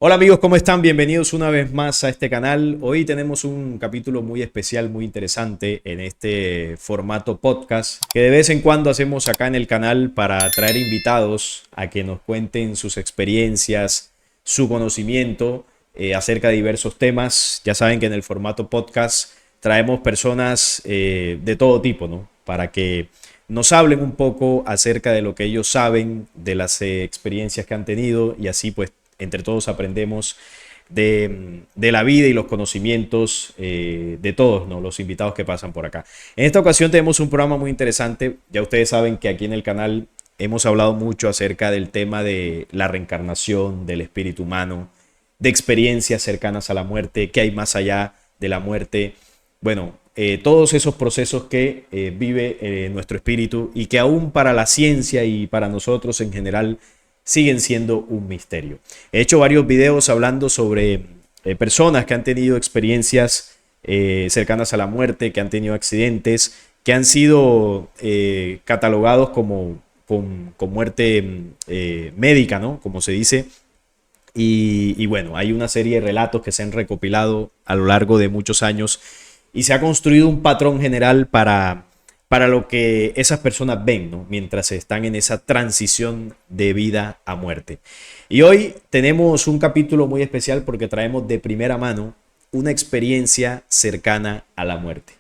Hola amigos, ¿cómo están? Bienvenidos una vez más a este canal. Hoy tenemos un capítulo muy especial, muy interesante en este formato podcast que de vez en cuando hacemos acá en el canal para traer invitados a que nos cuenten sus experiencias, su conocimiento acerca de diversos temas. Ya saben que en el formato podcast traemos personas de todo tipo, ¿no? Para que nos hablen un poco acerca de lo que ellos saben, de las experiencias que han tenido y así pues entre todos aprendemos de la vida y los conocimientos de todos, ¿no? Los invitados que pasan por acá. En esta ocasión tenemos un programa muy interesante. Ya ustedes saben que aquí en el canal hemos hablado mucho acerca del tema de la reencarnación, del espíritu humano, de experiencias cercanas a la muerte, qué hay más allá de la muerte. Bueno, todos esos procesos que vive nuestro espíritu y que aún para la ciencia y para nosotros en general siguen siendo un misterio. He hecho varios videos hablando sobre personas que han tenido experiencias cercanas a la muerte, que han tenido accidentes, que han sido catalogados como con muerte médica, ¿no? Como se dice. Y bueno, hay una serie de relatos que se han recopilado a lo largo de muchos años y se ha construido un patrón general para lo que esas personas ven, ¿no? Mientras están en esa transición de vida a muerte. Y hoy tenemos un capítulo muy especial porque traemos de primera mano una experiencia cercana a la muerte.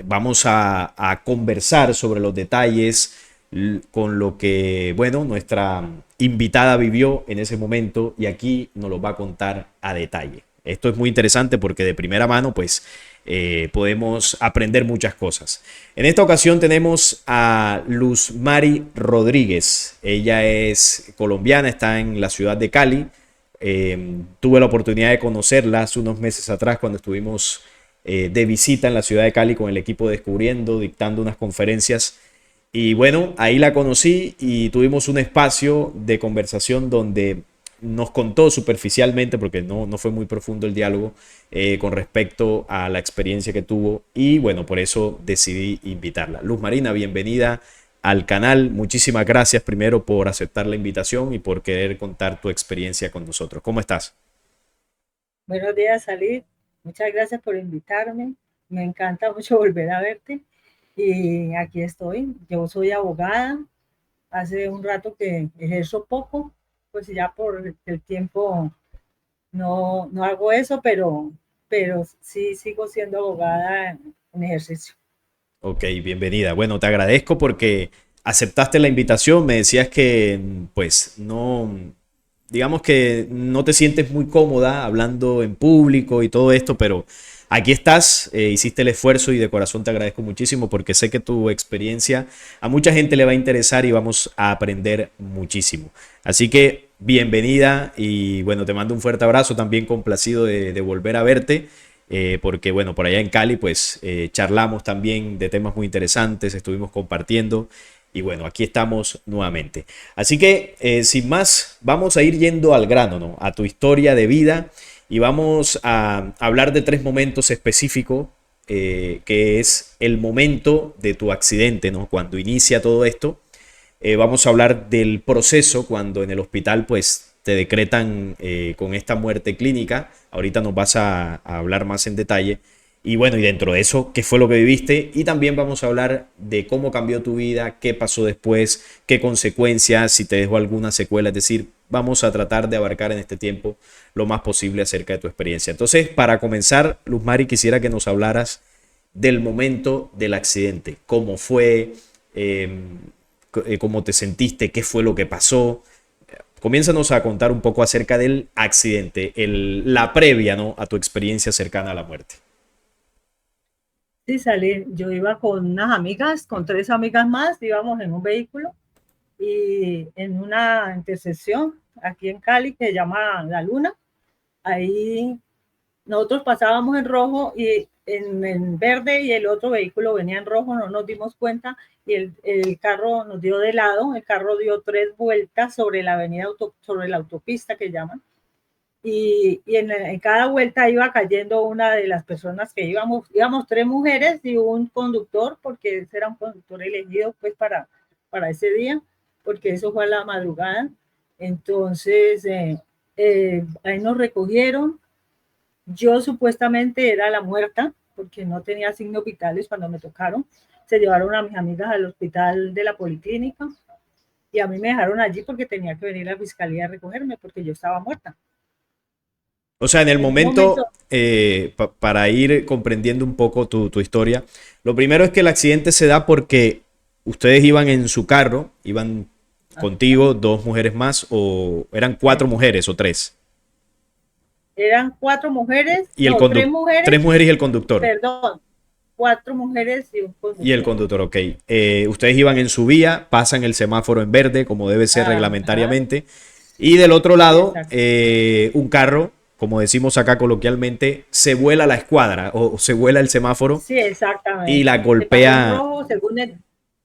Vamos a conversar sobre los detalles con lo que, bueno, nuestra invitada vivió en ese momento y aquí nos lo va a contar a detalle. Esto es muy interesante porque de primera mano, pues, podemos aprender muchas cosas. En esta ocasión tenemos a Luz Mari Rodríguez. Ella es colombiana, está en la ciudad de Cali. Tuve la oportunidad de conocerla hace unos meses atrás cuando estuvimos de visita en la ciudad de Cali con el equipo de Descubriendo, dictando unas conferencias. Y bueno, ahí la conocí y tuvimos un espacio de conversación donde nos contó superficialmente, porque no fue muy profundo el diálogo, con respecto a la experiencia que tuvo. Y bueno, por eso decidí invitarla. Luz Marina, bienvenida al canal. Muchísimas gracias primero por aceptar la invitación y por querer contar tu experiencia con nosotros. ¿Cómo estás? Buenos días, Salid. Muchas gracias por invitarme. Me encanta mucho volver a verte. Y aquí estoy. Yo soy abogada. Hace un rato que ejerzo poco, pues ya por el tiempo no hago eso, pero sí sigo siendo abogada en ejercicio. Ok, bienvenida. Bueno, te agradezco porque aceptaste la invitación. Me decías que, pues, no, digamos que no te sientes muy cómoda hablando en público y todo esto, pero aquí estás, hiciste el esfuerzo y de corazón te agradezco muchísimo porque sé que tu experiencia a mucha gente le va a interesar y vamos a aprender muchísimo. Así que bienvenida y bueno, te mando un fuerte abrazo, también complacido de volver a verte. Porque bueno, por allá en Cali pues charlamos también de temas muy interesantes, estuvimos compartiendo y bueno, aquí estamos nuevamente. Así que sin más, vamos a ir yendo al grano, ¿no? A tu historia de vida y vamos a hablar de tres momentos específicos, que es el momento de tu accidente, ¿no? Cuando inicia todo esto. Vamos a hablar del proceso cuando en el hospital pues te decretan con esta muerte clínica. Ahorita nos vas a hablar más en detalle. Y bueno, y dentro de eso, ¿qué fue lo que viviste? Y también vamos a hablar de cómo cambió tu vida, qué pasó después, qué consecuencias, si te dejó alguna secuela. Es decir, vamos a tratar de abarcar en este tiempo lo más posible acerca de tu experiencia. Entonces, para comenzar, Luz Mari, quisiera que nos hablaras del momento del accidente, cómo fue, eh, cómo te sentiste, qué fue lo que pasó. Comiénzanos a contar un poco acerca del accidente, la previa, ¿no? A tu experiencia cercana a la muerte. Sí, Salid. Yo iba con unas amigas, con tres amigas más, íbamos en un vehículo y en una intersección aquí en Cali que se llama La Luna. Ahí nosotros pasábamos en rojo y en verde y el otro vehículo venía en rojo, no nos dimos cuenta y el carro nos dio de lado, el carro dio tres vueltas sobre la avenida, sobre la autopista que llaman, y en cada vuelta iba cayendo una de las personas que íbamos tres mujeres y un conductor, porque ese era un conductor elegido pues para ese día, porque eso fue a la madrugada. Entonces, Ahí nos recogieron. Yo supuestamente era la muerta, porque no tenía signos vitales cuando me tocaron. Se llevaron a mis amigas al hospital de la Policlínica y a mí me dejaron allí porque tenía que venir la fiscalía a recogerme porque yo estaba muerta. O sea, en el En un momento, momento, para ir comprendiendo un poco tu historia, lo primero es que el accidente se da porque ustedes iban en su carro, iban contigo, dos mujeres más, o eran cuatro mujeres o tres. eran 4 mujeres, Y el no, tres conductor, tres mujeres, mujeres y el conductor. perdón, 4 mujeres y un Y el conductor. conductor, ok. Ustedes iban en su vía, pasan el semáforo en verde, como debe ser Ajá, reglamentariamente. Y del otro lado, exacto. un carro, como decimos acá coloquialmente, se vuela la escuadra o se vuela el semáforo Sí, y la exactamente. Se pasó en golpea, rojo, según el,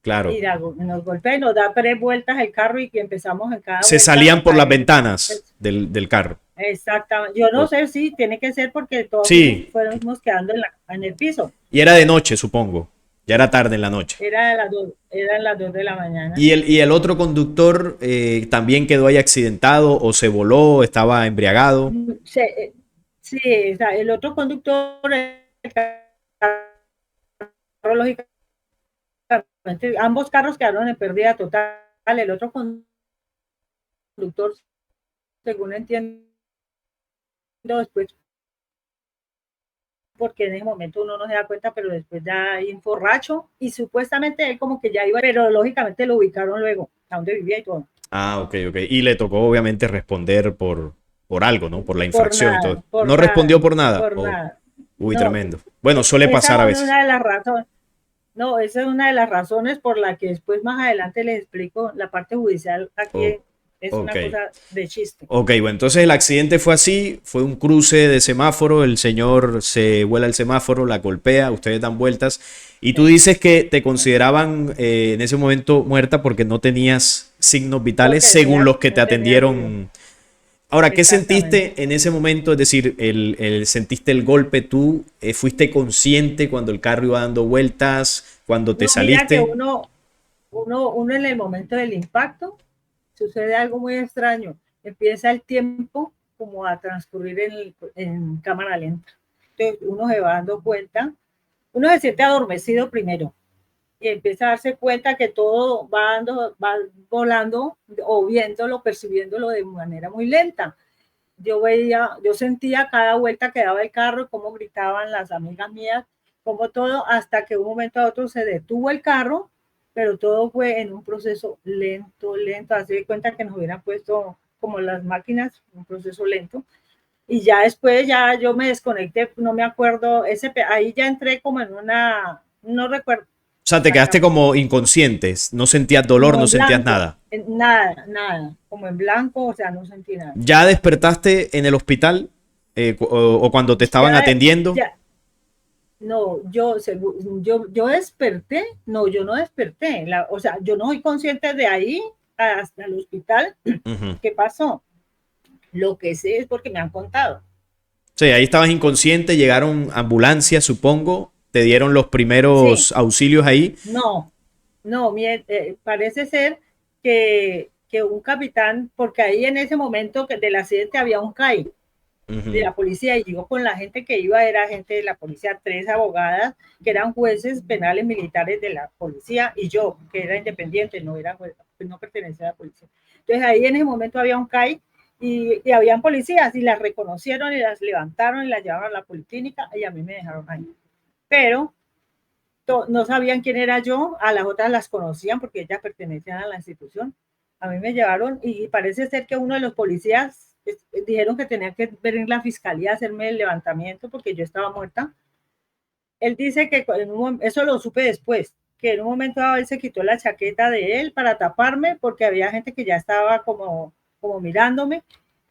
claro. y nos golpea y nos da 3 vueltas el carro y que empezamos en cada Se vuelta salían por a las caer. ventanas del carro. Exactamente. Yo no O- sé si tiene que ser porque todos sí, fuimos quedando en el piso. y era de noche, supongo. Ya era tarde en la noche. Eran las 2 de la mañana. Y el otro conductor también quedó ahí accidentado o se voló, estaba embriagado. Sí, o sea, el otro conductor, el carro, lógicamente, ambos carros quedaron en pérdida total. El otro conductor, según entiendo, después, porque en ese momento uno no se da cuenta, pero después ya inforracho y supuestamente él como que ya iba, pero lógicamente lo ubicaron luego, a donde vivía y todo. Ah, ok, ok. Y le tocó obviamente responder por algo, ¿no? Por la Por infracción y nada, todo. por ¿No respondió nada, por nada? por Oh, nada. uy, No, tremendo. Bueno, suele pasar a esa es veces. una de las razones. No, esa es una de las razones por la que después más adelante les explico la parte judicial aquí Oh, es ok. una cosa de chiste. Ok, bueno, entonces el accidente fue así, fue un cruce de semáforo, el señor se vuela el semáforo, la golpea, ustedes dan vueltas y tú Sí, dices que te consideraban en ese momento muerta porque no tenías signos vitales porque según los que te no tenía sido. atendieron. Ahora, ¿qué Exactamente. sentiste en ese momento? Es decir, ¿sentiste el golpe tú? ¿Fuiste consciente cuando el carro iba dando vueltas? ¿Cuando te No, mira que saliste? uno en el momento del impacto sucede algo muy extraño. Empieza el tiempo como a transcurrir en cámara lenta. Entonces uno se va dando cuenta, uno se siente adormecido primero y empieza a darse cuenta que todo va volando o viéndolo, percibiéndolo de manera muy lenta. Yo sentía cada vuelta que daba el carro, cómo gritaban las amigas mías, como todo, hasta que un momento a otro se detuvo el carro, pero todo fue en un proceso lento, lento, así de cuenta que nos hubieran puesto como las máquinas, un proceso lento. Y ya después ya yo me desconecté, no me acuerdo, ahí ya entré como en una, no recuerdo O sea, te quedaste exactamente, como inconsciente, no sentías dolor, como no en sentías blanco, nada. nada, nada, como en blanco, o sea, no sentí nada. ¿Ya despertaste en el hospital o cuando te estaban Ya, atendiendo? ya, no, yo desperté, no, yo no desperté, o sea, yo no soy consciente de ahí hasta el hospital. Ujú. ¿Qué pasó? Lo que sé es porque me han contado. Sí, ahí estabas inconsciente, llegaron ambulancias, supongo, te dieron los Sí, primeros auxilios ahí. no, no, parece ser que un capitán, porque ahí en ese momento del accidente había un CAI de Ujú. la policía y yo con la gente que iba era gente de la policía, 3 abogadas que eran jueces penales militares de la policía y yo, que era independiente, no era juez, pues no pertenecía a la policía. Entonces ahí en ese momento había un CAI y habían policías y las reconocieron y las levantaron y las llevaron a la policlínica y a mí me dejaron ahí. Pero no sabían quién era yo, a las otras las conocían porque ellas pertenecían a la institución. A mí me llevaron y parece ser que uno de los policías dijeron que tenía que venir la fiscalía a hacerme el levantamiento porque yo estaba muerta. Él dice que eso lo supe después, que en un momento dado él se quitó la chaqueta de él para taparme porque había gente que ya estaba como mirándome.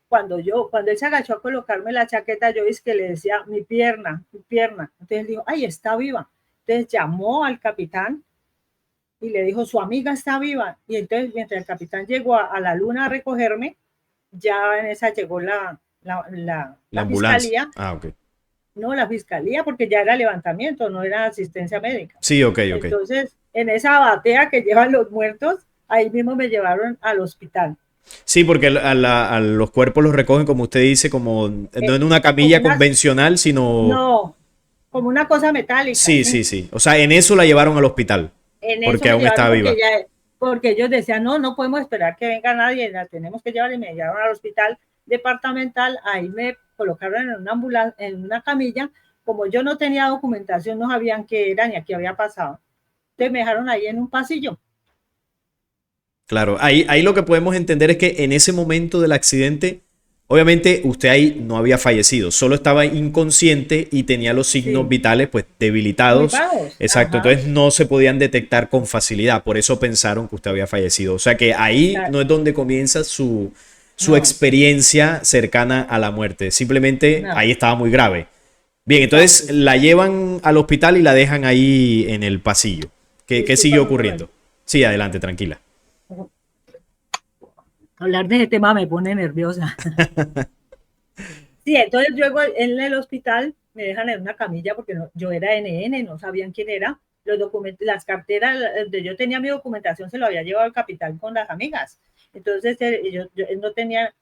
Cuando él se agachó a colocarme la chaqueta, yo es que le decía mi pierna, mi pierna. Entonces él dijo, ay, está viva. Entonces llamó al capitán y le dijo, su amiga está viva. Y entonces, mientras el capitán llegó a la luna a recogerme, ya en esa llegó La la ambulancia. fiscalía, Ah, ok. no la fiscalía, porque ya era levantamiento, no era asistencia médica. Sí, ok, ok. Entonces, en esa batea que llevan los muertos, ahí mismo me llevaron al hospital. Sí, porque a los cuerpos los recogen, como usted dice, como no en una Como camilla una, convencional, sino... no, como una cosa metálica, Sí, ¿sí? sí, sí. O sea, en eso la llevaron al hospital, En eso porque me aún llevaron estaba viva. porque ellos decían, no, no podemos esperar que venga nadie, la tenemos que llevar y me llevaron al hospital departamental, ahí me colocaron en una ambulancia, en una camilla, como yo no tenía documentación, no sabían qué era ni a qué había pasado. Entonces me dejaron ahí en un pasillo. Claro, ahí lo que podemos entender es que en ese momento del accidente, obviamente usted ahí no había fallecido, solo estaba inconsciente y tenía los signos Sí, vitales pues muy debilitados. bajos. Exacto, Ajá. entonces no se podían detectar con facilidad, por eso pensaron que usted había fallecido. O sea que ahí no es donde comienza su No, experiencia cercana a la muerte, simplemente no, ahí estaba muy grave. Bien, entonces exacto. la llevan al hospital y la dejan ahí en el pasillo. ¿Qué siguió Discúlpame un momento. ocurriendo? Sí, adelante, tranquila. Hablar de ese tema me pone nerviosa. Sí, entonces luego en el hospital me dejan en una camilla porque no, yo era NN, no sabían quién era. Los documentos, las carteras donde yo tenía mi documentación se lo había llevado al capitán con las amigas. Entonces yo no tenía,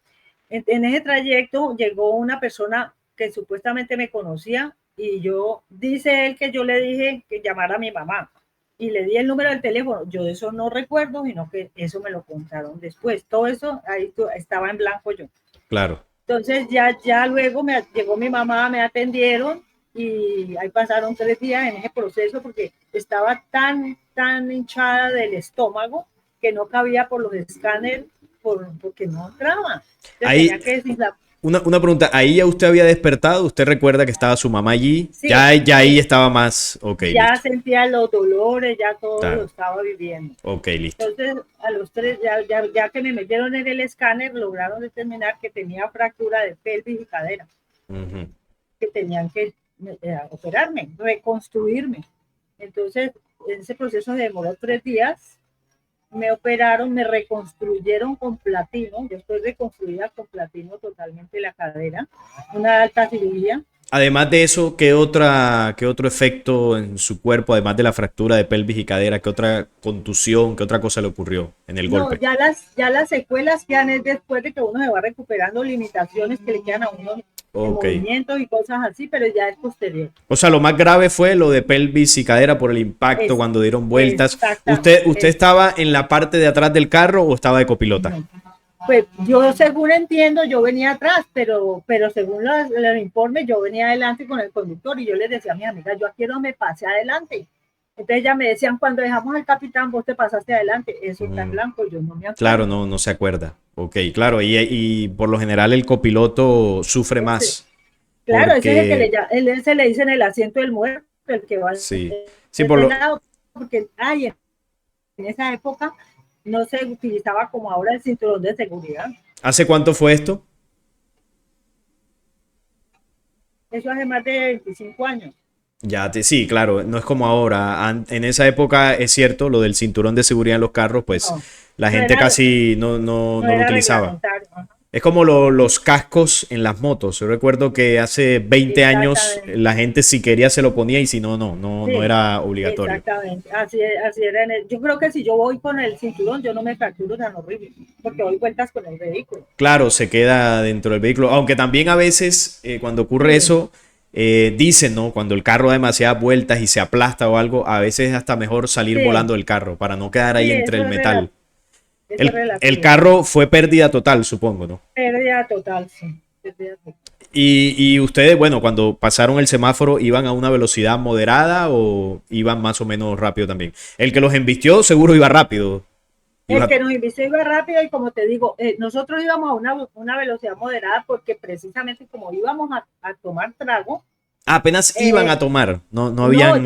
en ese trayecto llegó una persona que supuestamente me conocía y dice él que yo le dije que llamara a mi mamá y le di el número del teléfono. Yo de eso no recuerdo, sino que eso me lo contaron después. Todo eso ahí estaba en blanco yo. Claro. Entonces ya luego llegó mi mamá, me atendieron y ahí pasaron 3 días en ese proceso porque estaba tan hinchada del estómago que no cabía por los escáneres porque no entraba. Entonces Ahí, tenía que decir, una pregunta, ¿ahí ya usted había despertado? ¿Usted recuerda que estaba su mamá allí? sí, Ya ahí estaba más. Ok, ya listo. sentía los dolores, ya todo lo Claro. estaba viviendo. Ok, listo. Entonces, a los 3, ya que me metieron en el escáner, lograron determinar que tenía fractura de pelvis y cadera. Ujú. Que tenían que operarme, reconstruirme. Entonces, ese proceso se demoró 3 días. Me operaron, me reconstruyeron con platino. Yo estoy reconstruida con platino totalmente la cadera. Una alta cirugía. Además de eso, qué otro efecto en su cuerpo, además de la fractura de pelvis y cadera, qué otra contusión, qué otra cosa le ocurrió en el No, golpe? ya las secuelas quedan es después de que uno se va recuperando limitaciones que le quedan a uno en Ok. movimientos y cosas así, pero ya es posterior. O sea, lo más grave fue lo de pelvis y cadera por el impacto Es cuando dieron vueltas. exacta, ¿Usted es, estaba en la parte de atrás del carro o estaba de copilota? no. Pues yo según entiendo, yo venía atrás, pero según los informes, yo venía adelante con el conductor y yo les decía a mis amigas, yo aquí no me pasé adelante. Entonces ya me decían, cuando dejamos al capitán, vos te pasaste adelante, eso está en Mm, blanco, yo no me claro, acuerdo. no se acuerda. Ok, claro, y por lo general el copiloto sufre Ese, más claro, ese es el que porque, se le dice en el asiento del muerto, el que va de sí, sí, por ese lo... lado, porque en esa época no se utilizaba como ahora el cinturón de seguridad. ¿Hace cuánto fue esto? Eso hace más de 25 años. Sí, claro, no es como ahora. En esa época es cierto, lo del cinturón de seguridad en los carros, pues No, la no gente era, casi no no lo era utilizaba. reglamentario. Ajá. Es como los cascos en las motos. Yo recuerdo que hace 20 años Exactamente. la gente si quería se lo ponía y si no, no Sí, era obligatorio. exactamente. Así era. Yo creo que si yo voy con el cinturón, yo no me fracturo tan horrible, porque doy vueltas con el vehículo. Claro, se queda dentro del vehículo, aunque también a veces cuando ocurre Sí, eso, dicen, ¿no? Cuando el carro da demasiadas vueltas y se aplasta o algo, a veces es hasta mejor salir sí, volando del carro para no quedar ahí sí, entre el metal. eso es El relativo. carro fue pérdida total, supongo, ¿no? Pérdida total, sí. Pérdida total. Y ustedes, bueno, cuando pasaron el semáforo, ¿iban a una velocidad moderada o iban más o menos rápido también? El que los embistió seguro iba rápido. El Iba, que nos invitó iba rápido y como te digo, nosotros íbamos a una velocidad moderada porque precisamente como íbamos a tomar trago, apenas iban eh, a tomar, no no, habían...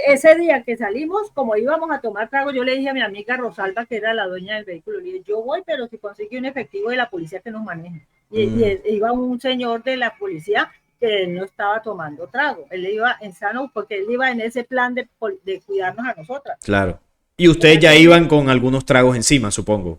ese día que salimos, como íbamos a tomar trago, yo le dije a mi amiga Rosalba, que era la dueña del vehículo, le dije, yo voy, pero si consigue un efectivo de la policía que nos maneje. Mm, Iba un señor de la policía que no estaba tomando trago, él iba en sano, porque él iba en ese plan de cuidarnos a nosotras. claro. Y ustedes Ella ya con, iban con algunos tragos encima, supongo.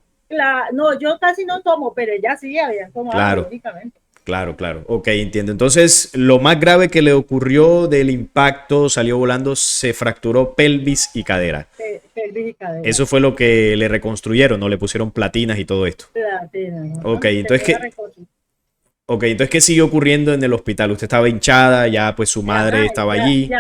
no, yo casi no tomo, pero ella sí había tomado, Claro. lógicamente. Claro, claro. Ok, entiendo. Entonces, lo más grave que le ocurrió del impacto, salió volando, se fracturó pelvis y cadera. Pelvis y cadera. Eso fue lo que le reconstruyeron, ¿no? Le pusieron platinas y todo esto. Platina, Ok, ¿no? entonces, Tenía una ¿qué, reconstrucción. ok, entonces, ¿qué siguió ocurriendo en el hospital? Usted estaba hinchada, ya pues su madre Ajá, estaba allí.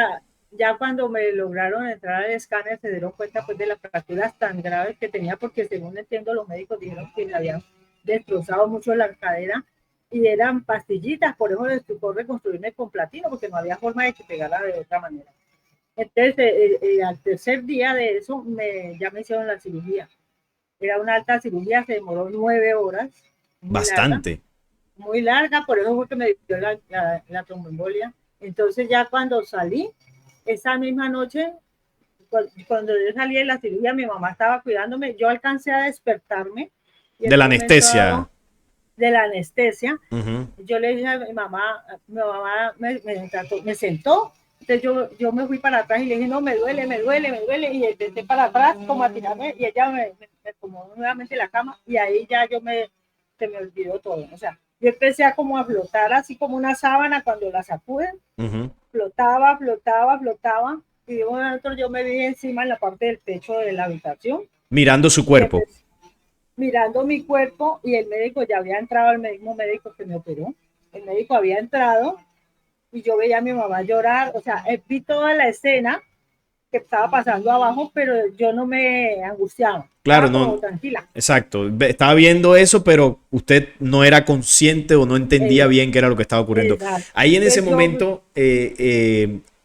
ya cuando me lograron entrar al escáner se dieron cuenta pues de las fracturas tan graves que tenía porque según entiendo los médicos dijeron que me habían destrozado mucho la cadera y eran pastillitas, por eso les tocó reconstruirme con platino porque no había forma de que pegara de otra manera. Entonces, al tercer día de eso ya me hicieron la cirugía. Era una alta cirugía, se demoró 9 horas, Bastante. muy larga, por eso fue que me dio la tromboembolia. Entonces ya cuando salí, esa misma noche, cuando yo salí de la cirugía, mi mamá estaba cuidándome, yo alcancé a despertarme y De en la un momento anestesia. dado de la anestesia, Ujú. yo le dije a mi mamá me sentó, entonces yo me fui para atrás y le dije, no, me duele, y empecé para atrás como a tirarme, y ella me acomodó nuevamente la cama, y ahí ya se me olvidó todo, o sea, yo empecé a como a flotar así como una sábana cuando la sacuden, Ujú. flotaba, y de un momento a otro yo me vi encima en la parte del techo de la habitación, Mirando su y cuerpo. empecé mirando mi cuerpo y el médico ya había entrado, el mismo médico que me operó, el médico había entrado y yo veía a mi mamá llorar, o sea, vi toda la escena que estaba pasando abajo, pero yo no me angustiaba, Claro, estaba como no. tranquila. Exacto. Estaba viendo eso, pero usted no era consciente o no entendía Eh, bien qué era lo que estaba ocurriendo. exacto. Ahí en ese Entonces yo, momento,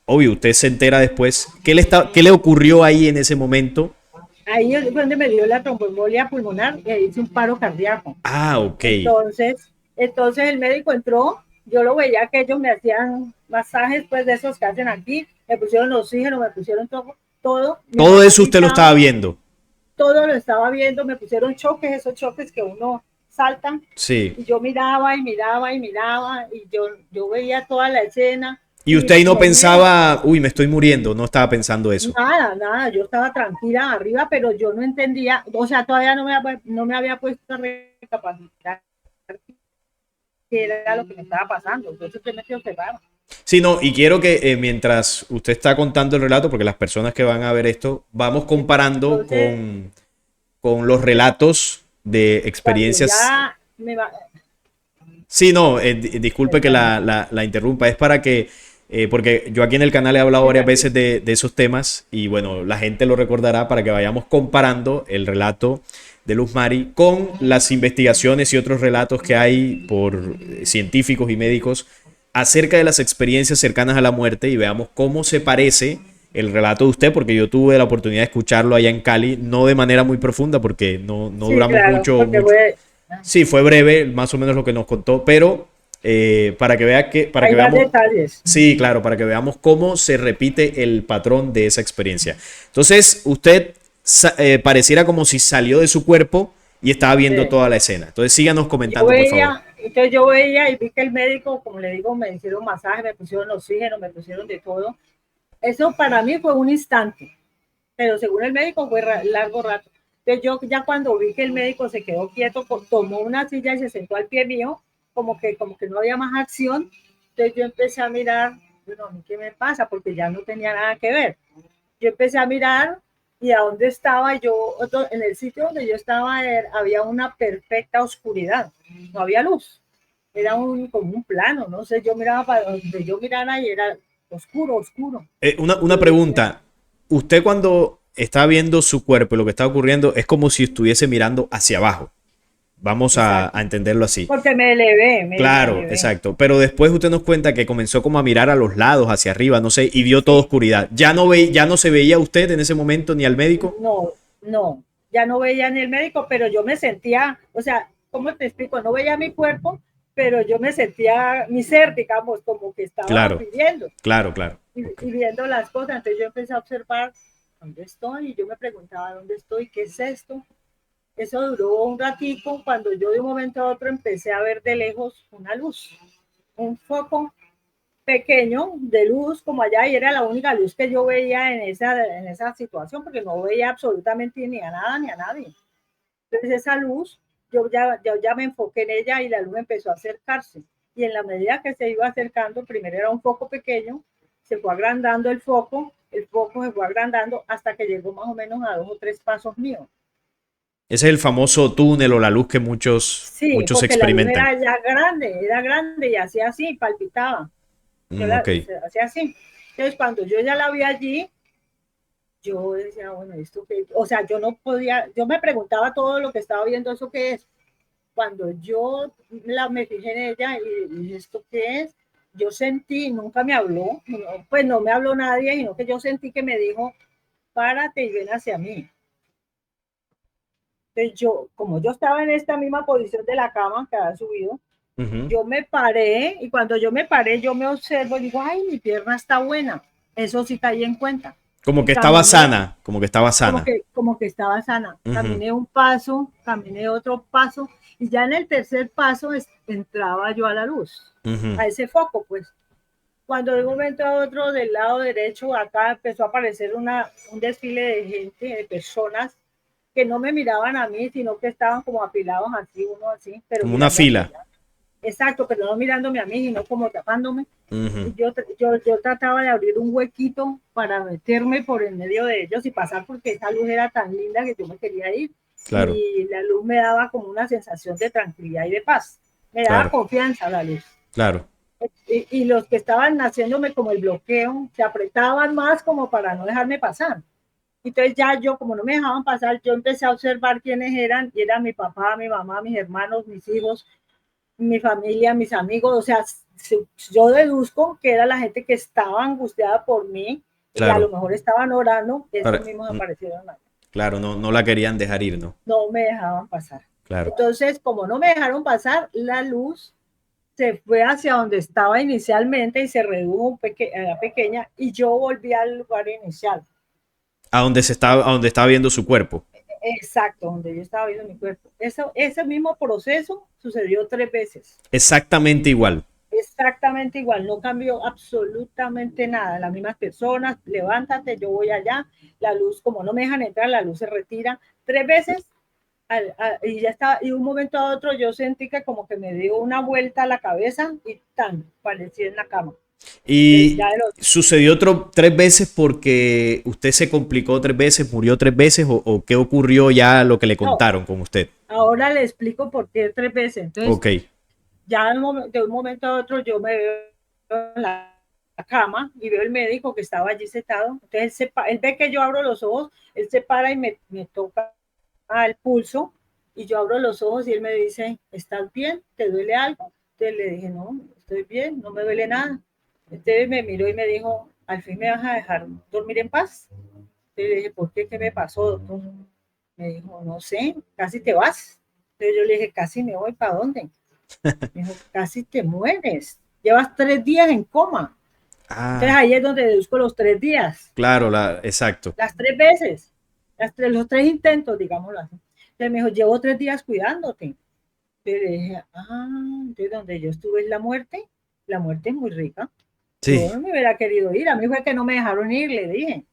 obvio, usted se entera después. ¿Qué le ocurrió ahí en ese momento? ahí es donde me dio la tromboembolia pulmonar y hice un paro cardíaco. Ah, ok. Entonces el médico entró, yo lo veía que ellos me hacían masajes pues de esos que hacen aquí, me pusieron oxígeno, me pusieron todo, mi Todo mamá eso usted lo estaba gritaba, viendo. todo lo estaba viendo, me pusieron choques, esos choques que uno salta, Sí. y yo miraba, y yo veía toda la escena, Y usted y ahí no el médico, pensaba, uy, me estoy muriendo. No estaba pensando eso. nada, yo estaba tranquila arriba, pero yo no entendía, o sea, todavía no me había puesto a recapacitar qué era lo que me estaba pasando, yo simplemente observaba. Sí, no, y quiero que mientras usted está contando el relato, porque las personas que van a ver esto, vamos comparando Entonces, con los relatos de cuando experiencias. ya me va, Sí, no, disculpe que perdón, la interrumpa, es para que, porque yo aquí en el canal he hablado sí, varias veces tranquilo. de esos temas y bueno, la gente lo recordará para que vayamos comparando el relato de Luz Mari con las investigaciones y otros relatos que hay por científicos y médicos acerca de las experiencias cercanas a la muerte y veamos cómo se parece el relato de usted, porque yo tuve la oportunidad de escucharlo allá en Cali, no de manera muy profunda, porque no Sí, duramos claro, porque mucho. fue, Sí, fue breve, más o menos lo que nos contó, pero para que hay más veamos, detalles. sí, claro, para que veamos cómo se repite el patrón de esa experiencia. Entonces, usted pareciera como si salió de su cuerpo y estaba viendo Sí. toda la escena. Entonces, síganos comentando, por favor. Entonces yo veía y vi que el médico, como le digo, me hicieron masaje, me pusieron oxígeno, me pusieron de todo. Eso para mí fue un instante, pero según el médico fue largo rato. Entonces yo ya cuando vi que el médico se quedó quieto, tomó una silla y se sentó al pie mío, como que no había más acción. Entonces yo empecé a mirar, bueno, ¿a mí qué me pasa? Porque ya no tenía nada que ver. Yo empecé a mirar y a dónde estaba yo, en el sitio donde yo estaba había una perfecta oscuridad, no había luz, era como un plano, no sé, yo miraba para donde yo mirara y era oscuro, oscuro. Una Yo decía, pregunta. Usted cuando está viendo su cuerpo y lo que está ocurriendo es como si estuviese mirando hacia abajo. Vamos a exacto, entenderlo así. porque me elevé, me Claro, elevé. exacto. Pero después usted nos cuenta que comenzó como a mirar a los lados, hacia arriba, no sé, y vio toda Sí, oscuridad. Ya no se veía usted en ese momento ni al médico. no, no, ya no veía ni el médico, pero yo me sentía, o sea, ¿cómo te explico? No veía mi cuerpo, pero yo me sentía mi ser, digamos, como que estaba Claro, viviendo. claro, claro. Ok. Y viendo las cosas. Entonces yo empecé a observar dónde estoy y yo me preguntaba dónde estoy, qué es esto. Eso duró un ratito cuando yo de un momento a otro empecé a ver de lejos una luz, un foco pequeño de luz como allá y era la única luz que yo veía en esa situación porque no veía absolutamente ni a nada ni a nadie. Entonces esa luz, yo ya me enfoqué en ella y la luz empezó a acercarse. y en la medida que se iba acercando, primero era un foco pequeño, se fue agrandando el foco se fue agrandando hasta que llegó más o menos a 2 o 3 pasos míos. Ese es el famoso túnel o la luz que Sí, muchos porque la luz experimentan. era grande y hacía así, palpitaba. Ok. Hacía así. Entonces, cuando yo ya la vi allí, yo decía, bueno, esto que, o sea, yo no podía, yo me preguntaba todo lo que estaba viendo, ¿eso qué es? Cuando yo me fijé en ella y ¿esto qué es? Yo sentí, nunca me habló, pues no me habló nadie, sino que yo sentí que me dijo, párate y ven hacia mí. Entonces yo, como yo estaba en esta misma posición de la cama que había subido, Ujú. yo me paré y cuando yo me paré, yo me observo y digo, ay, mi pierna está buena. Eso sí caí en cuenta. Como Y que estaba caminé sana, como que estaba sana. como que estaba sana. Ujú, Caminé un paso, caminé otro paso y ya en el tercer paso entraba yo a la luz, ujú. a ese foco, pues. Cuando de un momento a otro del lado derecho, acá empezó a aparecer un desfile de gente, de personas que no me miraban a mí, sino que estaban como apilados así, uno así, pero Como una mirando hacia fila. allá. Exacto, pero no mirándome a mí, sino como tapándome. Ujú. Y yo trataba de abrir un huequito para meterme por en medio de ellos y pasar porque esa luz era tan linda que yo me quería ir. Claro, Y la luz me daba como una sensación de tranquilidad y de paz. Me daba claro, confianza la luz. claro. Y los que estaban haciéndome como el bloqueo se apretaban más como para no dejarme pasar. Entonces ya yo, como no me dejaban pasar, yo empecé a observar quiénes eran, y era mi papá, mi mamá, mis hermanos, mis hijos, mi familia, mis amigos, o sea, yo deduzco que era la gente que estaba angustiada por mí y a lo Claro. mejor estaban orando, esos Para- mismos aparecieron ahí. claro, no, no la querían dejar ir, ¿no? No me dejaban pasar. Claro. Entonces, como no me dejaron pasar, la luz se fue hacia donde estaba inicialmente y se redujo a pequeña y yo volví al lugar inicial. A donde estaba viendo su cuerpo. Exacto, donde yo estaba viendo mi cuerpo. Ese mismo proceso sucedió 3 veces. Exactamente igual. Exactamente igual, no cambió absolutamente nada. Las mismas personas, levántate, yo voy allá, la luz, como no me dejan entrar, la luz se retira 3 veces y ya está. Y un momento a otro yo sentí que como que me dio una vuelta a la cabeza y tan, parecía en la cama. Y Ya de los, sucedió tres veces porque usted se complicó tres veces, murió tres veces, o qué ocurrió ya lo que le no, contaron con usted. ahora le explico por qué 3 veces. Entonces, Ok. ya de un momento a otro yo me veo en la cama y veo el médico que estaba allí sentado. Entonces él ve que yo abro los ojos, él se para y me toca el pulso y yo abro los ojos y él me dice, ¿estás bien? ¿Te duele algo? Entonces le dije, no, estoy bien, no me duele nada. Entonces me miró y me dijo, ¿al fin me vas a dejar dormir en paz? Entonces le dije, ¿por qué? ¿Qué me pasó, doctor? Me dijo, no sé, casi te vas. Entonces yo le dije, casi me voy, ¿para dónde? Me dijo, casi te mueres. Llevas 3 días en coma. Entonces Ah, ahí es donde deduzco los 3 días, claro, exacto. las 3 veces, los 3 intentos, digámoslo así. Entonces me dijo, llevo 3 días cuidándote. Pero le dije, entonces donde yo estuve es la muerte es muy rica. Yo Sí. no me hubiera querido ir, a mí fue que no me dejaron ir, le dije.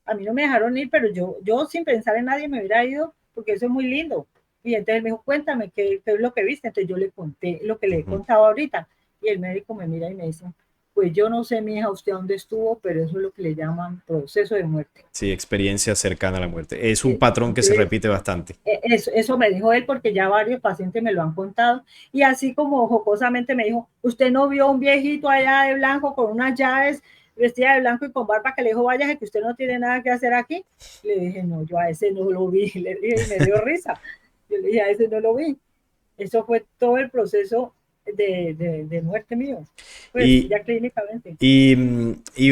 A mí no me dejaron ir, pero yo sin pensar en nadie me hubiera ido porque eso es muy lindo. Y entonces me dijo, cuéntame qué es lo que viste. Entonces yo le conté lo que le he Ujú. contado ahorita. Y el médico me mira y me dice, pues yo no sé, mi hija, usted dónde estuvo, pero eso es lo que le llaman proceso de muerte. Sí, experiencia cercana a la muerte. Es un patrón que se Entonces, repite bastante. eso me dijo él porque ya varios pacientes me lo han contado. Y así como jocosamente me dijo, usted no vio un viejito allá de blanco con unas llaves, vestida de blanco y con barba, que le dijo, váyase, que usted no tiene nada que hacer aquí. Le dije, no, yo a ese no lo vi. Le dije, y me dio risa. Yo le dije, a ese no lo vi. Eso fue todo el proceso de muerte mío, pues Y, ya clínicamente. y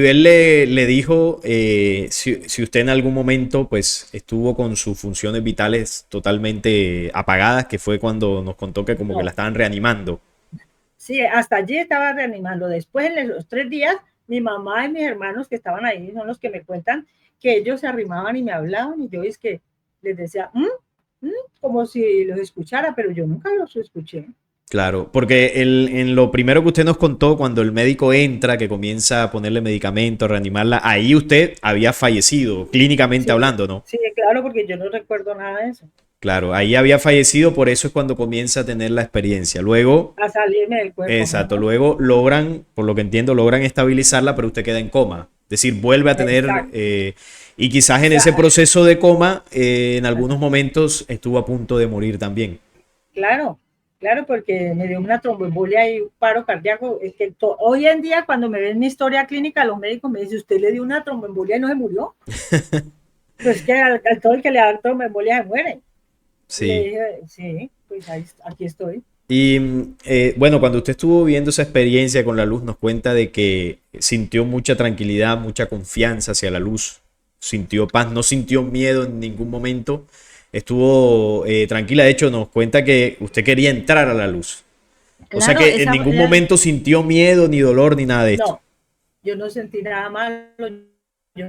él le dijo si usted en algún momento pues estuvo con sus funciones vitales totalmente apagadas, que fue cuando nos contó que como que la No, estaban reanimando. sí, hasta allí estaba reanimando. Después, en los 3 días, mi mamá y mis hermanos que estaban ahí son los que me cuentan que ellos se arrimaban y me hablaban y yo es que les decía, como si los escuchara, pero yo nunca los escuché. Claro, porque en lo primero que usted nos contó, cuando el médico entra, que comienza a ponerle medicamentos, a reanimarla, ahí usted había fallecido, clínicamente Sí, hablando, ¿no? sí, claro, porque yo no recuerdo nada de eso. Claro, ahí había fallecido, por eso es cuando comienza a tener la experiencia. Luego, A salirme del cuerpo. exacto, Ajá. luego logran, por lo que entiendo, logran estabilizarla, pero usted queda en coma. Es decir, vuelve a tener, Exacto. y quizás O en sea, ese proceso de coma, en algunos ajá. momentos estuvo a punto de morir también. Claro, claro, porque me dio una tromboembolia y un paro cardíaco. Es que hoy en día, cuando me ven mi historia clínica, los médicos me dicen, ¿usted le dio una tromboembolia y no se murió? Pues que al todo el que le da tromboembolia se muere. Y le Sí. dije, sí, pues ahí, aquí estoy. Y bueno, cuando usted estuvo viendo esa experiencia con la luz, nos cuenta de que sintió mucha tranquilidad, mucha confianza hacia la luz, sintió paz, no sintió miedo en ningún momento, estuvo tranquila. De hecho, nos cuenta que usted quería entrar a la luz. O sea Claro, que en ningún momento sintió miedo, ni dolor, ni nada de esto. no, yo no sentí nada malo, yo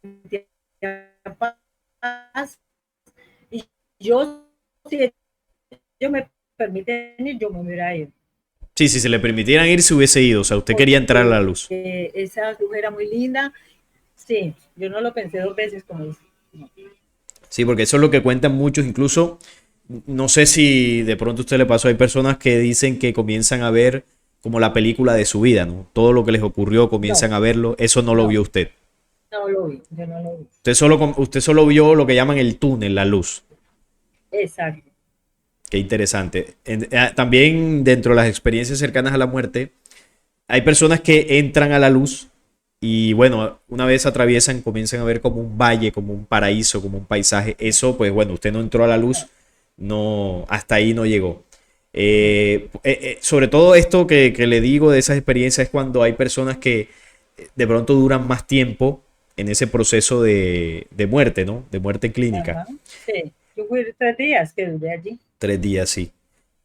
sentía paz. Y yo, si ellos me permiten ir, yo me hubiera ido. Sí, si se le permitieran ir, se hubiese ido. O sea, usted quería entrar a la Porque luz. esa luz era muy linda. Sí, yo no lo pensé dos veces como dice. No. Sí, porque eso es lo que cuentan muchos, incluso no sé si de pronto a usted le pasó, hay personas que dicen que comienzan a ver como la película de su vida, ¿no? Todo lo que les ocurrió No, comienzan a verlo, eso no lo no, vio usted. no lo vi, yo no lo vi. Usted solo vio lo que llaman el túnel, la luz. Exacto. Qué interesante. También dentro de las experiencias cercanas a la muerte, hay personas que entran a la luz y bueno, una vez atraviesan, comienzan a ver como un valle, como un paraíso, como un paisaje. Eso, pues bueno, usted no entró a la luz, no, hasta ahí no llegó. Sobre todo esto que le digo de esas experiencias es cuando hay personas que de pronto duran más tiempo en ese proceso de muerte, ¿no? De muerte clínica. Ajá. Sí, yo fui 3 días que duré allí. 3 días, sí.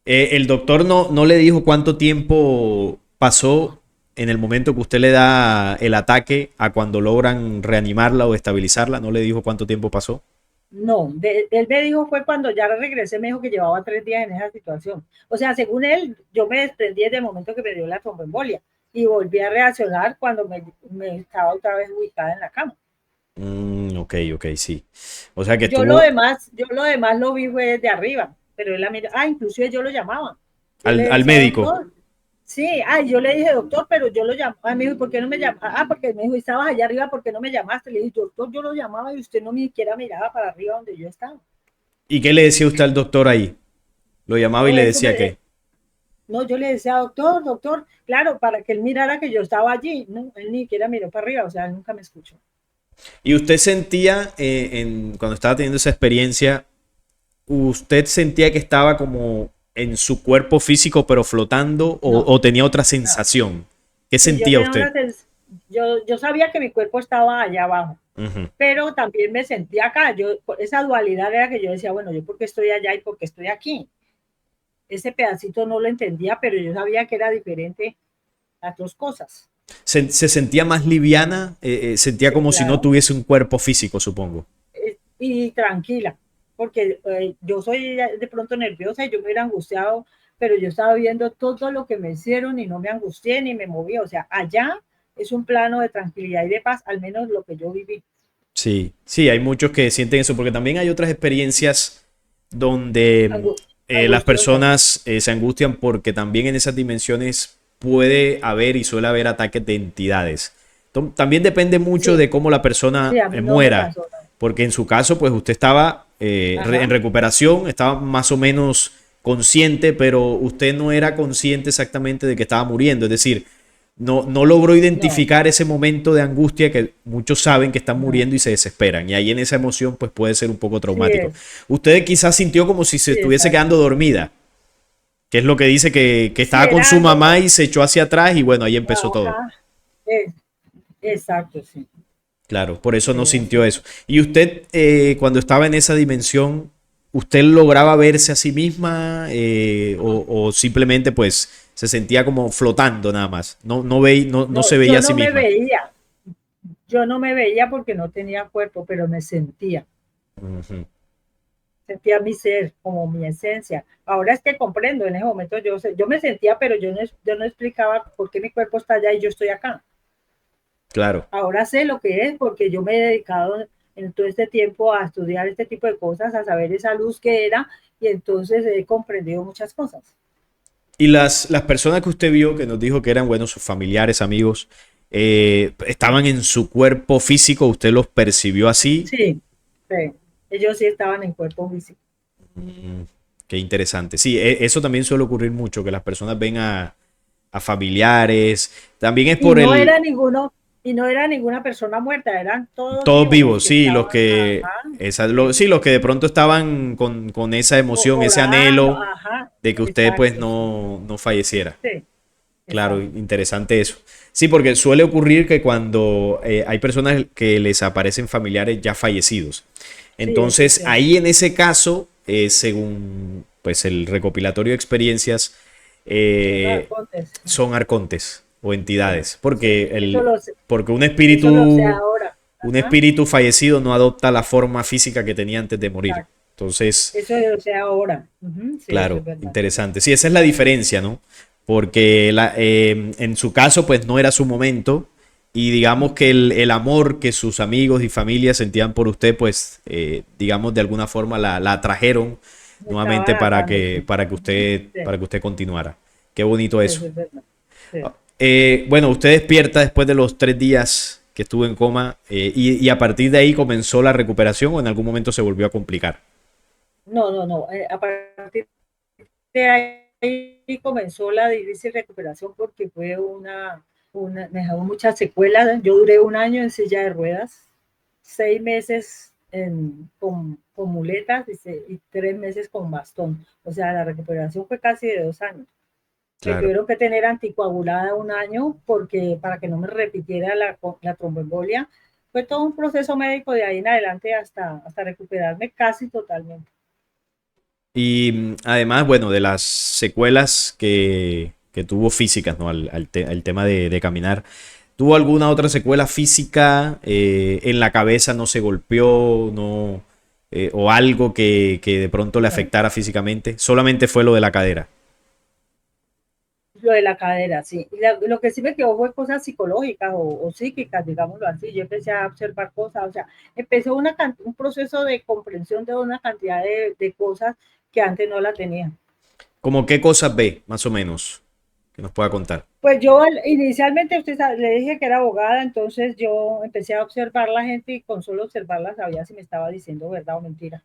El doctor no le dijo cuánto tiempo pasó en el momento que usted le da el ataque a cuando logran reanimarla o estabilizarla. No le dijo cuánto tiempo pasó. No, él me dijo fue cuando ya regresé, me dijo que llevaba 3 días en esa situación. O sea, según él, yo me desprendí desde el momento que me dio la tromboembolia y volví a reaccionar cuando me estaba otra vez ubicada en la cama. Ok, ok, sí. O sea que estuvo Yo lo demás lo vi fue desde arriba, pero él la miró, inclusive yo lo llamaba. Yo le al decía, médico. doctor, sí, yo le dije, doctor, pero yo lo llamaba, me dijo, ¿por qué no me llamaste? Porque me dijo, estabas allá arriba, ¿por qué no me llamaste? Le dije, doctor, yo lo llamaba y usted no ni siquiera miraba para arriba donde yo estaba. ¿Y qué le decía usted al doctor ahí? Lo llamaba y le Eso decía me, qué. no, yo le decía, doctor, doctor, claro, para que él mirara que yo estaba allí, no, él ni siquiera miró para arriba, o sea, él nunca me escuchó. ¿Y usted sentía, cuando estaba teniendo esa experiencia, usted sentía que estaba como en su cuerpo físico pero flotando No, o tenía otra no. sensación? ¿Qué Sí, yo sentía tenía usted? yo sabía que mi cuerpo estaba allá abajo, Ujú. pero también me sentía acá. Esa dualidad era que yo decía, bueno, yo porque estoy allá y porque estoy aquí. Ese pedacito no lo entendía, pero yo sabía que era diferente las dos cosas. Se sentía más liviana, sentía Sí, como si no claro. tuviese un cuerpo físico, supongo. Y tranquila, porque yo soy de pronto nerviosa y yo me hubiera angustiado, pero yo estaba viendo todo lo que me hicieron y no me angustié ni me moví. O sea, allá es un plano de tranquilidad y de paz, al menos lo que yo viví. Sí, sí, hay muchos que sienten eso, porque también hay otras experiencias donde las Angustiosa. personas se angustian porque también en esas dimensiones puede haber y suele haber ataques de entidades. También depende mucho Sí, de cómo la sí, persona a mí no me muera, pasó nada. porque en su caso, pues usted estaba en Ajá, recuperación, estaba más o menos consciente, pero usted no era consciente exactamente de que estaba muriendo, es decir, no logró no, identificar ese momento de angustia que muchos saben que están no. muriendo y se desesperan. Y ahí en esa emoción pues puede ser un poco Sí, traumático. Usted quizás sintió como si se sí, estuviese exacto. quedando dormida, que es lo que dice que Sí, estaba con era su algo mamá como, y se echó hacia atrás y bueno, ahí empezó todo. ajá, eh, exacto, sí. Claro, por eso no Sí, sintió así. eso. Y usted, cuando estaba en esa dimensión, ¿usted lograba verse a sí misma o simplemente pues se sentía como flotando nada más? No No, se veía a sí misma. yo no me veía porque no tenía cuerpo, pero me sentía. Ujú. sentía mi ser, como mi esencia. Ahora es que comprendo, en ese momento yo me sentía, pero yo no explicaba por qué mi cuerpo está allá y yo estoy acá. Claro. Ahora sé lo que es porque yo me he dedicado en todo este tiempo a estudiar este tipo de cosas, a saber esa luz que era, y entonces he comprendido muchas cosas. Y las personas que usted vio, que nos dijo que eran, bueno, sus familiares, amigos, estaban en su cuerpo físico, ¿usted los percibió así? Sí, sí. Ellos sí estaban en cuerpo físico. Mm, qué interesante. Sí, eso también suele ocurrir mucho, que las personas ven a familiares. También es Y por no el, era ninguno, y no era ninguna persona muerta, eran todos todos vivos los vivos, que sí, estaban, ajá, sí, sí, los que de pronto estaban con esa emoción, ese orando, anhelo ajá, de que usted pues exacto, sí, no falleciera. sí, Claro, exacto, interesante eso. Sí, porque suele ocurrir que cuando hay personas que les aparecen familiares ya fallecidos. sí, eso es Entonces, cierto. ahí en ese caso, según pues el recopilatorio de experiencias, Son eh, arcontes, son arcontes o sí, entidades. sí, Porque eso lo sé ahora, un ajá, espíritu fallecido no adopta la forma física que tenía antes de morir. exacto, Entonces, eso lo sé ahora, ujú, sí, eso claro, es verdad. interesante. Sí, esa es la diferencia, ¿no? Porque en su caso, pues no era su momento y digamos que el amor que sus amigos y familia sentían por usted, pues digamos de alguna forma la atrajeron Me estaba nuevamente agarrando, sí, ujú, sí, para que usted continuara. Qué bonito sí, eso. eso es verdad, sí. Bueno, usted despierta después de los 3 días que estuvo en coma y a partir de ahí comenzó la recuperación o en algún momento se volvió a complicar. No, no, no, a partir de ahí comenzó la difícil recuperación porque fue me dejó muchas secuelas. Yo duré un año en silla de ruedas, 6 meses con muletas y 3 meses con bastón. O sea, la recuperación fue casi de 2 años. Me Claro. tuvieron que tener anticoagulada un año porque para que no me repitiera la tromboembolia. Fue todo un proceso médico de ahí en adelante hasta recuperarme casi totalmente. Y además, bueno, de las secuelas que tuvo físicas, ¿no? Al tema de caminar. ¿Tuvo alguna otra secuela física? ¿En la cabeza no se golpeó? No, ¿o algo que de pronto le No, afectara físicamente? Solamente fue lo de la cadera. lo de la cadera, sí. Lo que sí me quedó fue cosas psicológicas o psíquicas, digámoslo así. Yo empecé a observar cosas, o sea, empezó un proceso de comprensión de una cantidad de cosas que antes no la tenía. ¿Cómo qué cosas ve, más o menos, que nos pueda contar? Pues yo inicialmente usted sabe, le dije que era abogada, entonces yo empecé a observar la gente y con solo observarla sabía si me estaba diciendo verdad o mentira.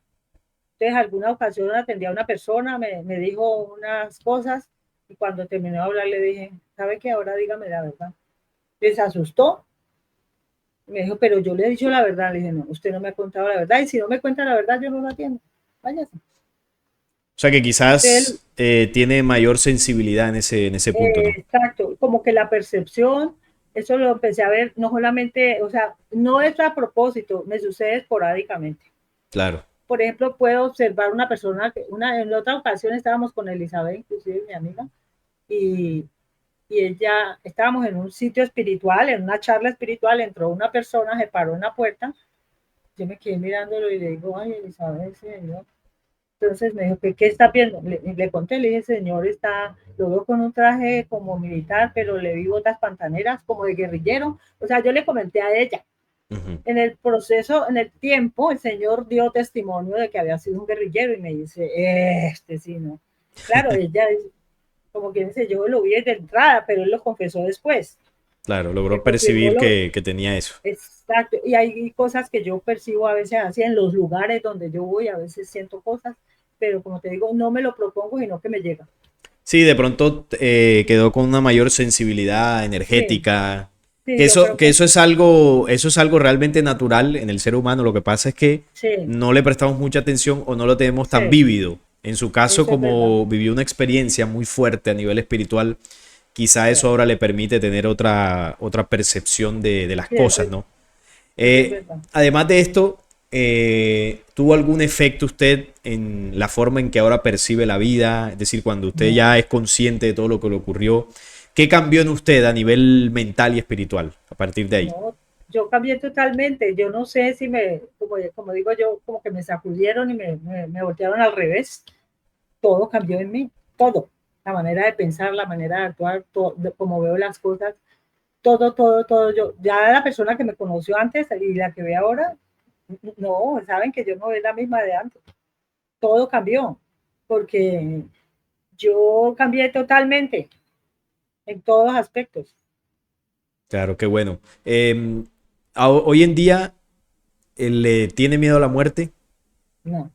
Entonces, alguna ocasión atendí a una persona, me dijo unas cosas y cuando terminó de hablar le dije, ¿sabe qué? Ahora dígame la verdad. Se asustó, me dijo, pero yo le he dicho la verdad. Le dije, no, usted no me ha contado la verdad y si no me cuenta la verdad, yo no la atiendo. Váyase. O sea que Entonces, quizás tiene mayor sensibilidad en ese punto, ¿no? exacto, como que la percepción, eso lo empecé a ver, no solamente, o sea, no es a propósito, me sucede esporádicamente. Claro. Por ejemplo, puedo observar una persona, en otra ocasión estábamos con Elizabeth, inclusive mi amiga, y, y ella, estábamos en un sitio espiritual, en una charla espiritual, entró una persona, se paró en la puerta, yo me quedé mirándolo y le digo, ay, Elizabeth, señor. Entonces me dijo, ¿qué está viendo? Le conté, le dije, señor, lo veo con un traje como militar, pero le vi botas pantaneras como de guerrillero. O sea, yo le comenté a ella. Ujú. En el proceso, en el tiempo, el señor dio testimonio de que había sido un guerrillero y me dice, sí, no. Claro, ella, como quien dice, yo lo vi de entrada, pero él lo confesó después. Claro, Me logró confirmó percibir lo que tenía eso. exacto. Y hay cosas que yo percibo a veces así en los lugares donde yo voy, a veces siento cosas, pero como te digo, no me lo propongo, sino que me llega. Sí, de pronto quedó con una mayor sensibilidad Sí, energética. sí, yo creo Que que sí. eso es algo realmente natural en el ser humano. Lo que pasa es que Sí, no le prestamos mucha atención o no lo tenemos tan sí, vívido. En su caso, eso es verdad. como vivió una experiencia muy fuerte a nivel espiritual, quizá Sí, eso ahora le permite tener otra percepción de las sí, cosas, ¿no? eso es verdad. Además de esto, ¿tuvo algún efecto usted en la forma en que ahora percibe la vida? Es decir, cuando usted No, ya es consciente de todo lo que le ocurrió, ¿qué cambió en usted a nivel mental y espiritual a partir de ahí? no, yo cambié totalmente. Yo no sé si como digo yo, como que me sacudieron y me voltearon al revés. Todo cambió en mí, todo. La manera de pensar, la manera de actuar, todo, como veo las cosas, todo. Yo, ya la persona que me conoció antes y la que ve ahora, no, saben que yo no soy la misma de antes. Todo cambió, porque yo cambié totalmente en todos aspectos. Claro, qué bueno. Hoy en día, ¿le tiene miedo a la muerte? No,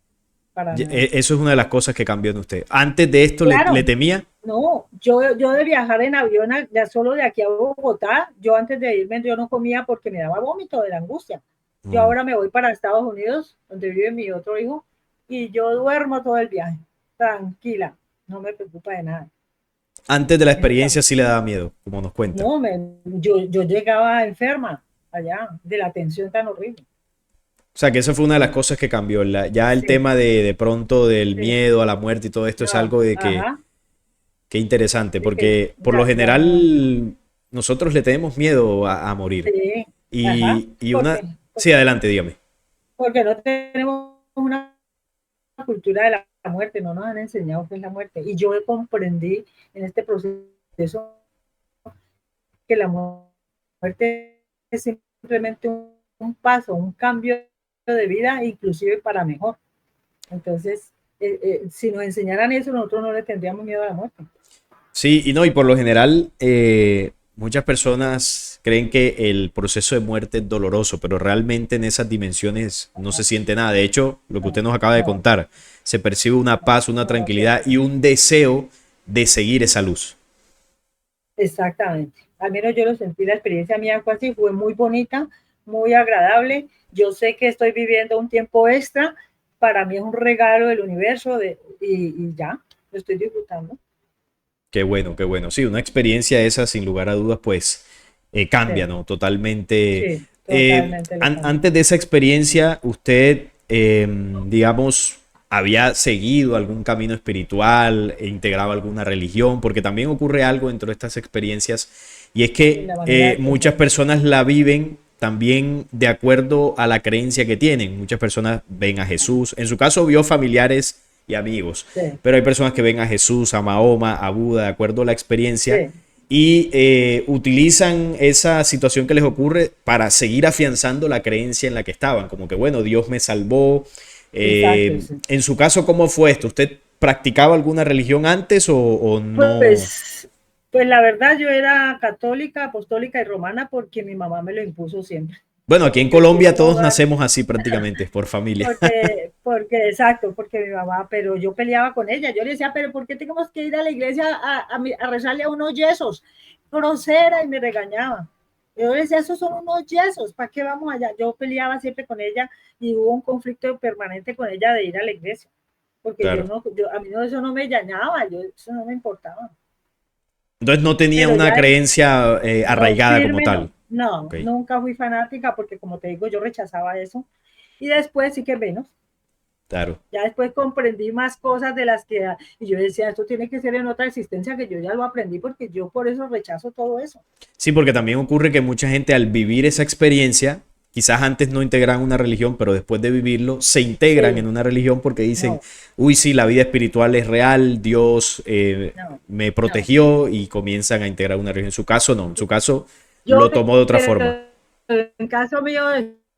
para nada. Eso es una de las cosas que cambió en usted. Antes de esto, ¿le Claro, temía? no, yo de viajar en avión ya solo de aquí a Bogotá, yo antes de irme yo no comía porque me daba vómito de la angustia. Yo Mm. ahora me voy para Estados Unidos, donde vive mi otro hijo, y yo duermo todo el viaje, tranquila, no me preocupa de nada. Antes de la Eso experiencia también. sí le daba miedo, como nos cuenta. No, yo llegaba enferma allá de la tensión tan horrible. O sea, que eso fue una de las cosas que cambió. Ya el Sí, tema de pronto del sí, miedo a la muerte y todo esto es no, algo de ajá, que interesante, de que porque por lo ya no, general nosotros le tenemos miedo a morir. sí, ajá, Y porque, una... Sí, adelante, dígame. porque no tenemos una cultura de la muerte, no nos han enseñado qué es la muerte. Y yo comprendí en este proceso que la muerte es simplemente un paso, un cambio de vida, inclusive para mejor. Entonces, si nos enseñaran eso, nosotros no le tendríamos miedo a la muerte. Sí, y no, y por lo general muchas personas creen que el proceso de muerte es doloroso, pero realmente en esas dimensiones no se siente nada. De hecho, lo que usted No, nos acaba de no, contar, se percibe una paz, una no, tranquilidad y un deseo de seguir esa luz. exactamente. Al menos yo lo sentí, la experiencia mía fue así, fue muy bonita, muy agradable. Yo sé que estoy viviendo un tiempo extra, para mí es un regalo del universo y ya, lo estoy disfrutando. Qué bueno, qué bueno. Sí, una experiencia esa, sin lugar a dudas, pues cambia, Sí, ¿no? Totalmente. sí, totalmente lo cambio. Antes de esa experiencia, usted, digamos, había seguido algún camino espiritual, e integraba alguna religión, porque también ocurre algo dentro de estas experiencias, y es Y que la manera de muchas pensar. personas la viven también de acuerdo a la creencia que tienen. Muchas personas ven a Jesús. En su caso, vio familiares y amigos. Sí, Pero hay personas que ven a Jesús, a Mahoma, a Buda, de acuerdo a la experiencia, sí, y utilizan esa situación que les ocurre para seguir afianzando la creencia en la que estaban, como que, bueno, Dios me salvó. exacto, sí. En su caso, ¿cómo fue esto? ¿Usted practicaba alguna religión antes o no? Pues, pues la verdad yo era católica, apostólica y romana porque mi mamá me lo impuso siempre. Bueno, aquí en Porque si Colombia uno todos va, nacemos así prácticamente, por familia. exacto, porque mi mamá, pero yo peleaba con ella, yo le decía, pero ¿por qué tenemos que ir a la iglesia a rezarle a unos yesos? Grosera y me regañaba. Yo le decía, esos son unos yesos, ¿para qué vamos allá? Yo peleaba siempre con ella y hubo un conflicto permanente con ella de ir a la iglesia, porque Claro. a mí no, eso no me llamaba, eso no me importaba. Entonces no tenía Pero una ya creencia no, arraigada como firme no, tal. no, Ok. nunca fui fanática porque como te digo, yo rechazaba eso. Y después sí que menos. Claro. Ya después comprendí más cosas de las que, y yo decía, esto tiene que ser en otra existencia, que yo ya lo aprendí porque yo por eso rechazo todo eso. Sí, porque también ocurre que mucha gente al vivir esa experiencia, quizás antes no integran una religión, pero después de vivirlo, se integran en Sí, una religión porque dicen, no, uy, sí, la vida espiritual es real, Dios no, me no. protegió y comienzan a integrar una religión. En su caso, no, en su caso Yo, lo tomó de otra forma. pero en caso mío,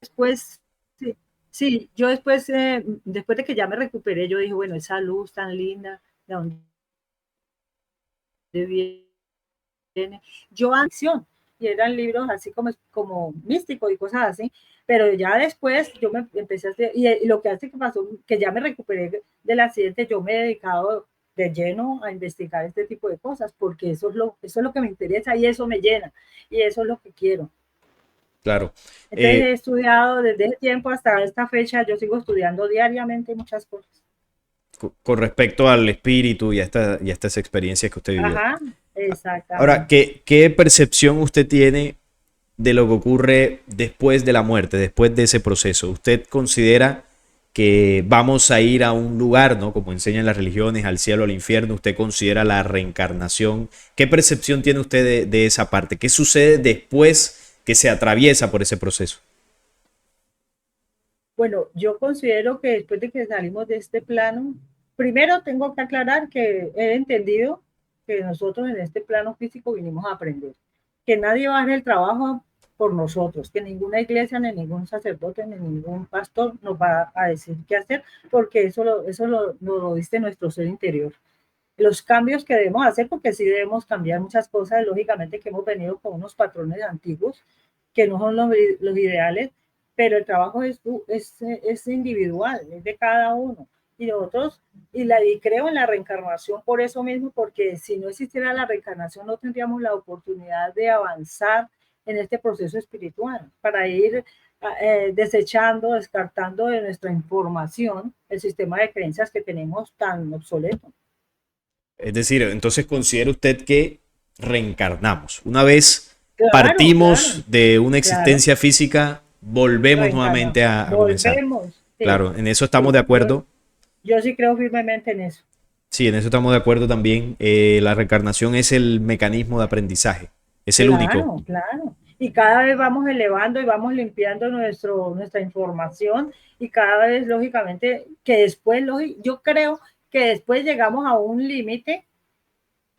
después, sí, sí yo después, después de que ya me recuperé, yo dije, bueno, esa luz tan linda, ¿de dónde viene? Yo acción, y eran libros así como místicos y cosas así, pero ya después yo me empecé a hacer, y lo que hace que pasó, que ya me recuperé del accidente, yo me he dedicado de lleno a investigar este tipo de cosas, porque eso es lo que me interesa y eso me llena, y eso es lo que quiero. Claro. Entonces Eh, he estudiado desde ese tiempo hasta esta fecha, yo sigo estudiando diariamente muchas cosas. con respecto al espíritu y a estas experiencias que usted vivió. Ajá, Ahora, exactamente. ¿qué percepción usted tiene de lo que ocurre después de la muerte, después de ese proceso? ¿Usted considera que vamos a ir a un lugar, ¿no? Como enseñan las religiones, al cielo, al infierno? ¿Usted considera la reencarnación? ¿Qué percepción tiene usted de esa parte? ¿Qué sucede después que se atraviesa por ese proceso? Bueno, yo considero que después de que salimos de este plano, primero tengo que aclarar que he entendido que nosotros en este plano físico vinimos a aprender, que nadie va a hacer el trabajo por nosotros, que ninguna iglesia, ni ningún sacerdote, ni ningún pastor nos va a decir qué hacer, porque lo dice nuestro ser interior. Los cambios que debemos hacer, porque sí debemos cambiar muchas cosas, lógicamente que hemos venido con unos patrones antiguos que no son los ideales, pero el trabajo es individual, es de cada uno. Y nosotros, y creo en la reencarnación por eso mismo, porque si no existiera la reencarnación no tendríamos la oportunidad de avanzar en este proceso espiritual, para ir desechando, descartando de nuestra información el sistema de creencias que tenemos tan obsoleto. Es decir, entonces considera usted que reencarnamos. Una vez Claro, partimos claro, de una claro. existencia física, volvemos Reencarnamos. nuevamente a comenzar. Volvemos. Sí, Claro, en eso estamos sí. de acuerdo. Yo sí creo firmemente en eso. Sí, en eso estamos de acuerdo también. La reencarnación es el mecanismo de aprendizaje. Es el único. Claro, claro. Y cada vez vamos elevando y vamos limpiando nuestra información y cada vez, lógicamente, que después, yo creo que después llegamos a un límite,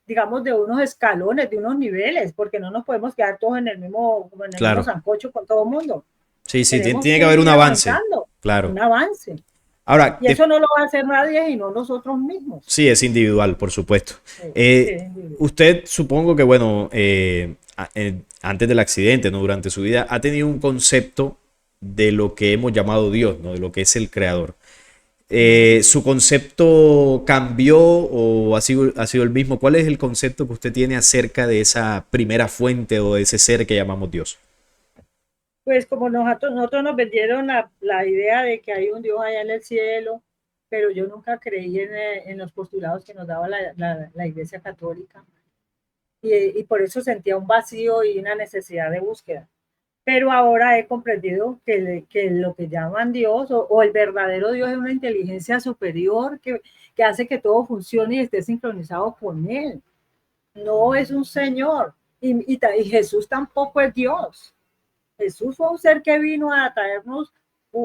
digamos, de unos escalones, de unos niveles, porque no nos podemos quedar todos en el mismo Claro. sancocho con todo el mundo. Sí, sí, Tenemos tiene que que haber un ir avance. avanzando, Claro. un avance. Ahora, Y eso no lo va a hacer nadie y no nosotros mismos. sí, es individual, por supuesto. Sí, Eh, sí, Usted supongo que, bueno, antes del accidente, ¿no? Durante su vida, ha tenido un concepto de lo que hemos llamado Dios, ¿no? De lo que es el creador. ¿Su concepto cambió o ha sido el mismo? ¿Cuál es el concepto que usted tiene acerca de esa primera fuente o de ese ser que llamamos Dios? pues como nosotros nos vendieron la idea de que hay un Dios allá en el cielo, pero yo nunca creí en los postulados que nos daba la Iglesia Católica y por eso sentía un vacío y una necesidad de búsqueda. Pero ahora he comprendido que lo que llaman Dios o el verdadero Dios es una inteligencia superior que hace que todo funcione y esté sincronizado con Él. No es un Señor y Jesús tampoco es Dios. Jesús fue un ser que vino a traernos,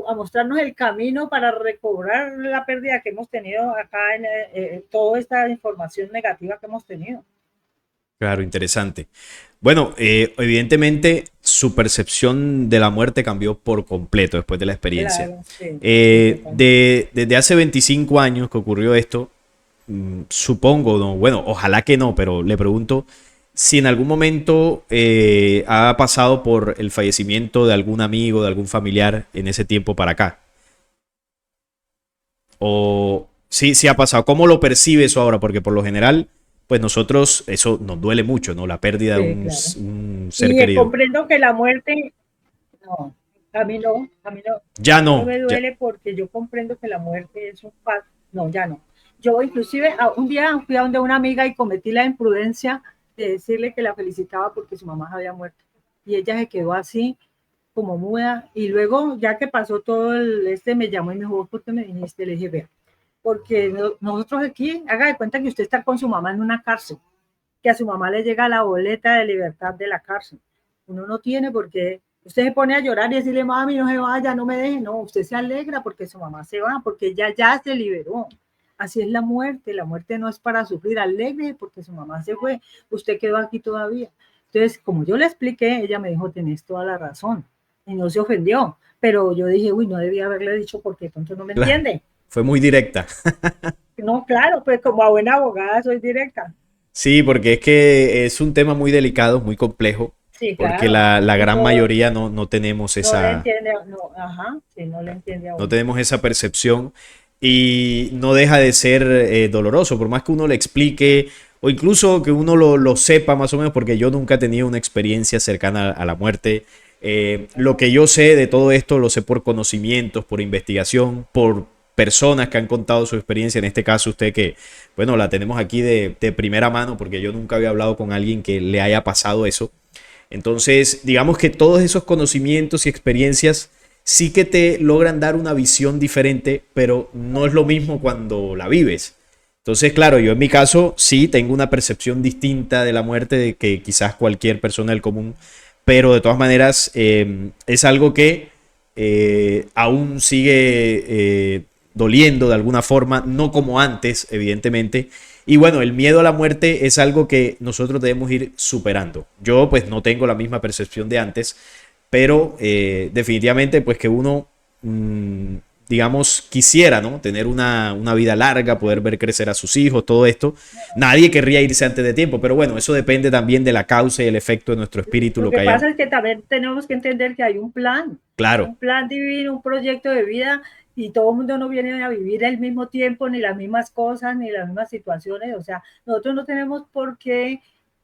a mostrarnos el camino para recobrar la pérdida que hemos tenido acá en toda esta información negativa que hemos tenido. Claro, interesante. Bueno, evidentemente su percepción de la muerte cambió por completo después de la experiencia. Claro, sí, completamente. Desde hace 25 años que ocurrió esto, supongo, no, bueno, ojalá que no, pero le pregunto si en algún momento ha pasado por el fallecimiento de algún amigo, de algún familiar en ese tiempo para acá. O sí, sí ha pasado. ¿Cómo lo percibe eso ahora? Porque por lo general, pues nosotros, eso nos duele mucho, ¿no? La pérdida de Sí, claro. un ser Y querido. comprendo que la muerte, no, Ya a mí no no, me ya. duele porque yo comprendo que la muerte es un paso. No, ya no. Yo inclusive un día fui a donde una amiga y cometí la imprudencia de decirle que la felicitaba porque su mamá había muerto. Y ella se quedó así, como muda. Y luego, ya que pasó todo me llamó y me dijo, ¿por qué me viniste? Le dije, vea, porque nosotros aquí, haga de cuenta que usted está con su mamá en una cárcel, que a su mamá le llega la boleta de libertad de la cárcel. Uno no tiene por qué, usted se pone a llorar y decirle, mami, no se vaya, no me deje, no, usted se alegra porque su mamá se va, porque ella ya se liberó. Así es la muerte no es para sufrir, alegre porque su mamá se fue, usted quedó aquí todavía. Entonces, como yo le expliqué, ella me dijo, tenés toda la razón, y no se ofendió, pero yo dije, uy, no debía haberle dicho porque tonto no me Claro, entiende. fue muy directa. No, claro, pues como a buena abogada soy directa. Sí, porque es que es un tema muy delicado, muy complejo, Sí, porque claro. la Y gran no, mayoría no tenemos no le esa, entiende, no, ajá, sí, no le entiende a no uno. tenemos esa percepción y no deja de ser doloroso, por más que uno le explique o incluso que uno lo sepa más o menos, porque yo nunca he tenido una experiencia cercana a la muerte. Lo que yo sé de todo esto lo sé por conocimientos, por investigación, por personas que han contado su experiencia, en este caso usted que, bueno, la tenemos aquí de primera mano porque yo nunca había hablado con alguien que le haya pasado eso. Entonces, digamos que todos esos conocimientos y experiencias sí que te logran dar una visión diferente, pero no es lo mismo cuando la vives. Entonces, claro, yo en mi caso sí tengo una percepción distinta de la muerte de que quizás cualquier persona del común, pero de todas maneras es algo que aún sigue doliendo de alguna forma, no como antes, evidentemente. Y bueno, el miedo a la muerte es algo que nosotros debemos ir superando. Yo pues no tengo la misma percepción de antes, pero definitivamente pues que uno, digamos, quisiera, ¿no? Tener una vida larga, poder ver crecer a sus hijos, todo esto. Nadie querría irse antes de tiempo, pero bueno, eso depende también de la causa y el efecto de nuestro espíritu, Lo lo que que haya. pasa es que también tenemos que entender que hay Claro, un plan divino, un proyecto de vida, y todo el mundo no viene a vivir al mismo tiempo, ni las mismas cosas, ni las mismas situaciones. O sea, nosotros no tenemos por qué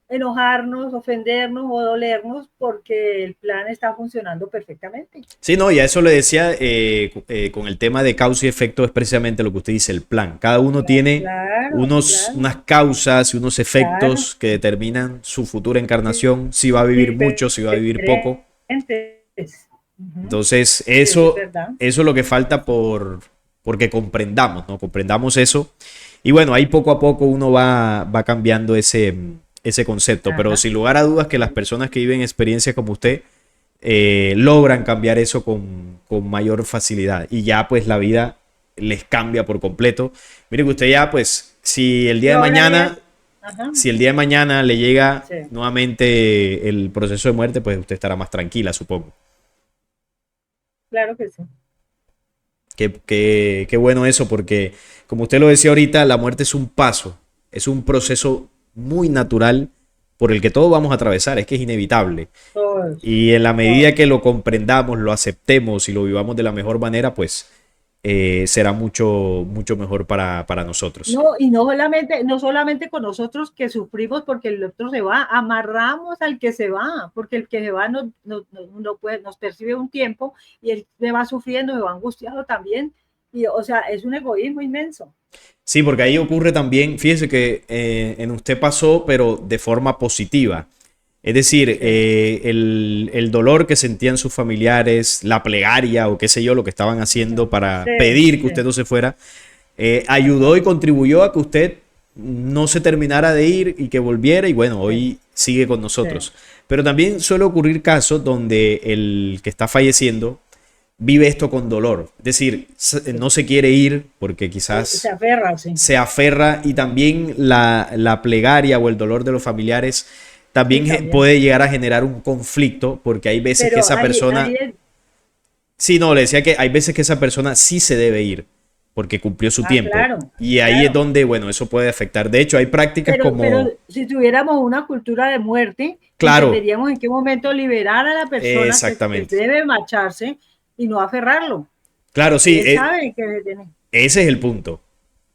enojarnos, ofendernos o dolernos porque el plan está funcionando perfectamente. sí, no, y a eso le decía con el tema de causa y efecto, es precisamente lo que usted dice, el plan. Cada uno tiene Claro, claro, unas causas y unos claro. efectos que determinan su futura Sí, encarnación, si va a vivir mucho, si va a vivir poco. diferentes. Ujú. Entonces, Sí, eso es verdad. eso es lo que falta porque comprendamos, ¿no? Comprendamos eso. Y bueno, ahí poco a poco uno va cambiando ese concepto. Pero Ajá. sin lugar a dudas que las personas que viven experiencias como usted logran cambiar eso con mayor facilidad. Y ya pues la vida les cambia por completo. Mire que usted ya pues, Y ahora es, ajá, si el día de mañana le llega sí, nuevamente el proceso de muerte, pues usted estará más tranquila, supongo. claro que sí. Qué bueno eso, porque como usted lo decía ahorita, la muerte es un paso, es un proceso muy natural por el que todos vamos a atravesar, es que es inevitable. Todos, Y en la medida todos. que lo comprendamos, lo aceptemos y lo vivamos de la mejor manera, pues será mucho mejor para nosotros. No, y no solamente con nosotros que sufrimos porque el otro se va, amarramos al que se va, porque el que se va nos percibe un tiempo y él se va sufriendo, se va angustiado también. Y, o sea, es un egoísmo inmenso. Sí, porque ahí ocurre también, fíjese que en usted pasó, pero de forma positiva. Es decir, Sí, el dolor que sentían sus familiares, la plegaria o qué sé yo, lo que estaban haciendo para sí, pedir que sí. usted no se fuera, ayudó y contribuyó a que usted no se terminara de ir y que volviera y bueno, Sí, hoy sigue con sí. nosotros. Pero también suele ocurrir casos donde el que está falleciendo vive esto con dolor. Es decir, no se quiere ir porque Se quizás aferra, sí. se aferra y también la plegaria o el dolor de los familiares Sí, también también. puede llegar a generar un conflicto porque hay veces que Pero esa persona, ahí sí, no, le decía que hay veces que esa persona sí se debe ir porque cumplió su tiempo. claro, Y ahí es claro. donde, bueno, eso puede afectar. De hecho, hay prácticas Pero como, si tuviéramos una cultura de muerte, claro, entenderíamos en qué momento liberar a la persona que exactamente. debe marcharse y no aferrarlo. Claro, sí, Él sabe que tiene. ese es el punto.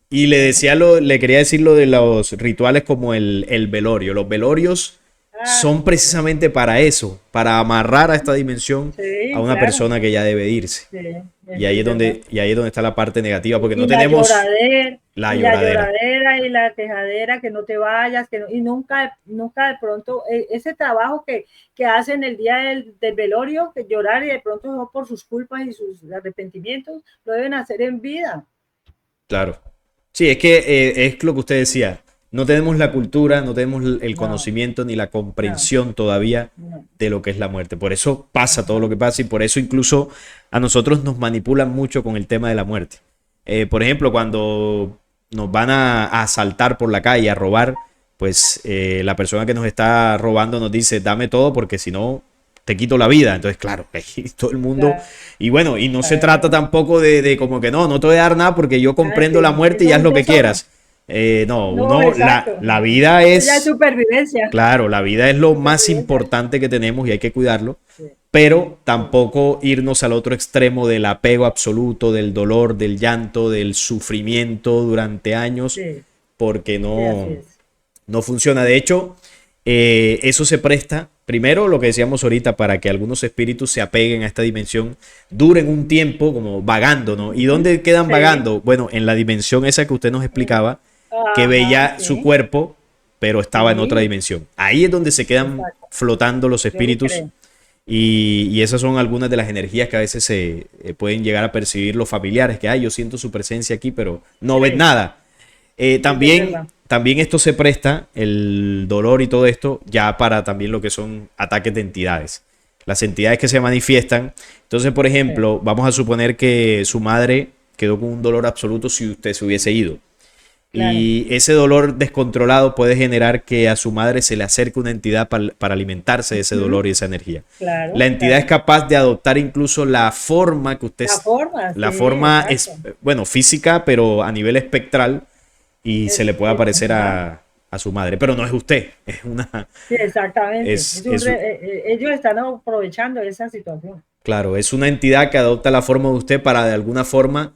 Y le Sí. decía le quería decir lo de los rituales como el velorio. Los velorios son Sí, precisamente para eso, para amarrar a esta dimensión a sí, una claro. persona que ya debe irse. Sí, eso es verdad. Y ahí es donde está la parte negativa, porque no Y la tenemos lloradera, la lloradera. y la quejadera, que no te vayas, que no, y nunca de pronto, ese trabajo que hacen el día del velorio, que llorar y de pronto no por sus culpas y sus arrepentimientos, lo deben hacer en vida. Claro. Sí, es que es lo que usted decía. No tenemos la cultura, no tenemos el No, conocimiento ni la no, comprensión todavía no. de lo que es la muerte. Por eso pasa todo lo Ajá. que pasa y por eso incluso a nosotros nos manipulan mucho con el tema de la muerte. Por ejemplo, cuando nos van a asaltar por la calle, a robar, pues la persona que nos está robando nos dice, dame todo porque si no te quito la vida. Entonces, claro, todo el mundo. Claro, Y bueno, y no se trata claro. tampoco de como que no te voy a dar nada porque yo comprendo la Sí, muerte y eso es haz un lo que tesoro. quieras. No, No, exacto. la vida Eso ya es es, supervivencia. claro, la vida es lo más Supervivencia. importante que tenemos y hay que cuidarlo, Sí, pero sí, tampoco irnos al otro extremo del apego absoluto, del dolor, del llanto, del sufrimiento durante años, sí, porque sí, así no, es. no funciona. De hecho, eso se presta, primero lo que decíamos ahorita, para que algunos espíritus se apeguen a esta dimensión, duren un tiempo como vagando, ¿no? ¿Y Ujú. dónde quedan Sí. vagando? Bueno, en la dimensión esa que usted nos explicaba, que Ajá, veía su sí, cuerpo, pero estaba en otra sí, dimensión. Ahí es donde se quedan exacto. flotando los Yo sí espíritus creo. y esas son algunas de las energías que a veces se pueden llegar a percibir los familiares, que, ay, yo siento su presencia aquí, pero no ven Sí, nada. eso es También verdad. también esto se presta, el dolor y todo esto, ya para también lo que son ataques de entidades. Las entidades que se manifiestan. Entonces, por sí, ejemplo, vamos a suponer que su madre quedó con un dolor absoluto si usted se hubiese ido. claro. Y ese dolor descontrolado puede generar que a su madre se le acerque una entidad para alimentarse de ese dolor Ujú, y esa energía. La claro, entidad es claro. capaz de adoptar incluso la forma que usted, La forma, sí, la forma es, exacto. bueno, física, pero a nivel espectral y se le puede aparecer Ajá, a su madre. Pero no es usted, es una, sí, exactamente. es, Ellos están aprovechando esa situación. claro, es una entidad que adopta la forma de usted para de alguna forma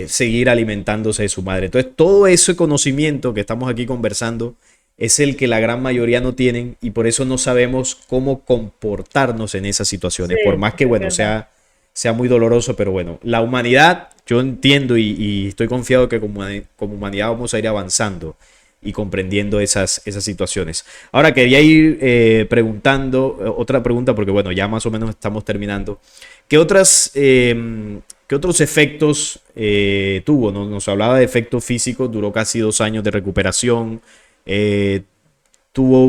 seguir alimentándose de su madre. Entonces, todo ese conocimiento que estamos aquí conversando es el que la gran mayoría no tienen y por eso no sabemos cómo comportarnos en esas Sí, situaciones. Por más que, es bueno, verdad. sea muy doloroso, pero bueno, la humanidad, yo entiendo y estoy confiado que como humanidad vamos a ir avanzando y comprendiendo esas situaciones. Ahora quería ir preguntando otra pregunta, porque bueno, ya más o menos estamos terminando. ¿Qué qué otros efectos tuvo? Nos hablaba de efectos físicos, duró casi 2 años de recuperación, eh, tuvo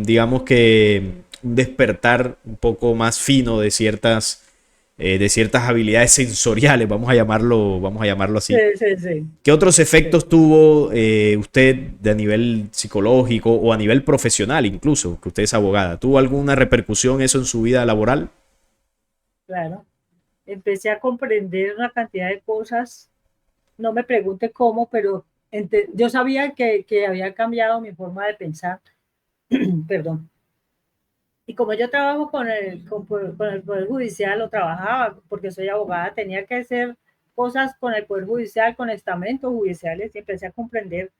digamos que, un despertar un poco más fino de ciertas habilidades sensoriales, vamos a llamarlo Sí, así. sí, sí, ¿Qué otros sí, efectos tuvo usted de a nivel psicológico o a nivel profesional incluso, que usted es abogada? ¿Tuvo alguna repercusión eso en su vida laboral? claro. Empecé a comprender una cantidad de cosas. No me pregunte cómo, pero yo sabía que había cambiado mi forma de pensar. Perdón. Y como yo trabajo con el Poder Judicial, o trabajaba porque soy abogada, tenía que hacer cosas con el Poder Judicial, con estamentos judiciales, y empecé a comprender,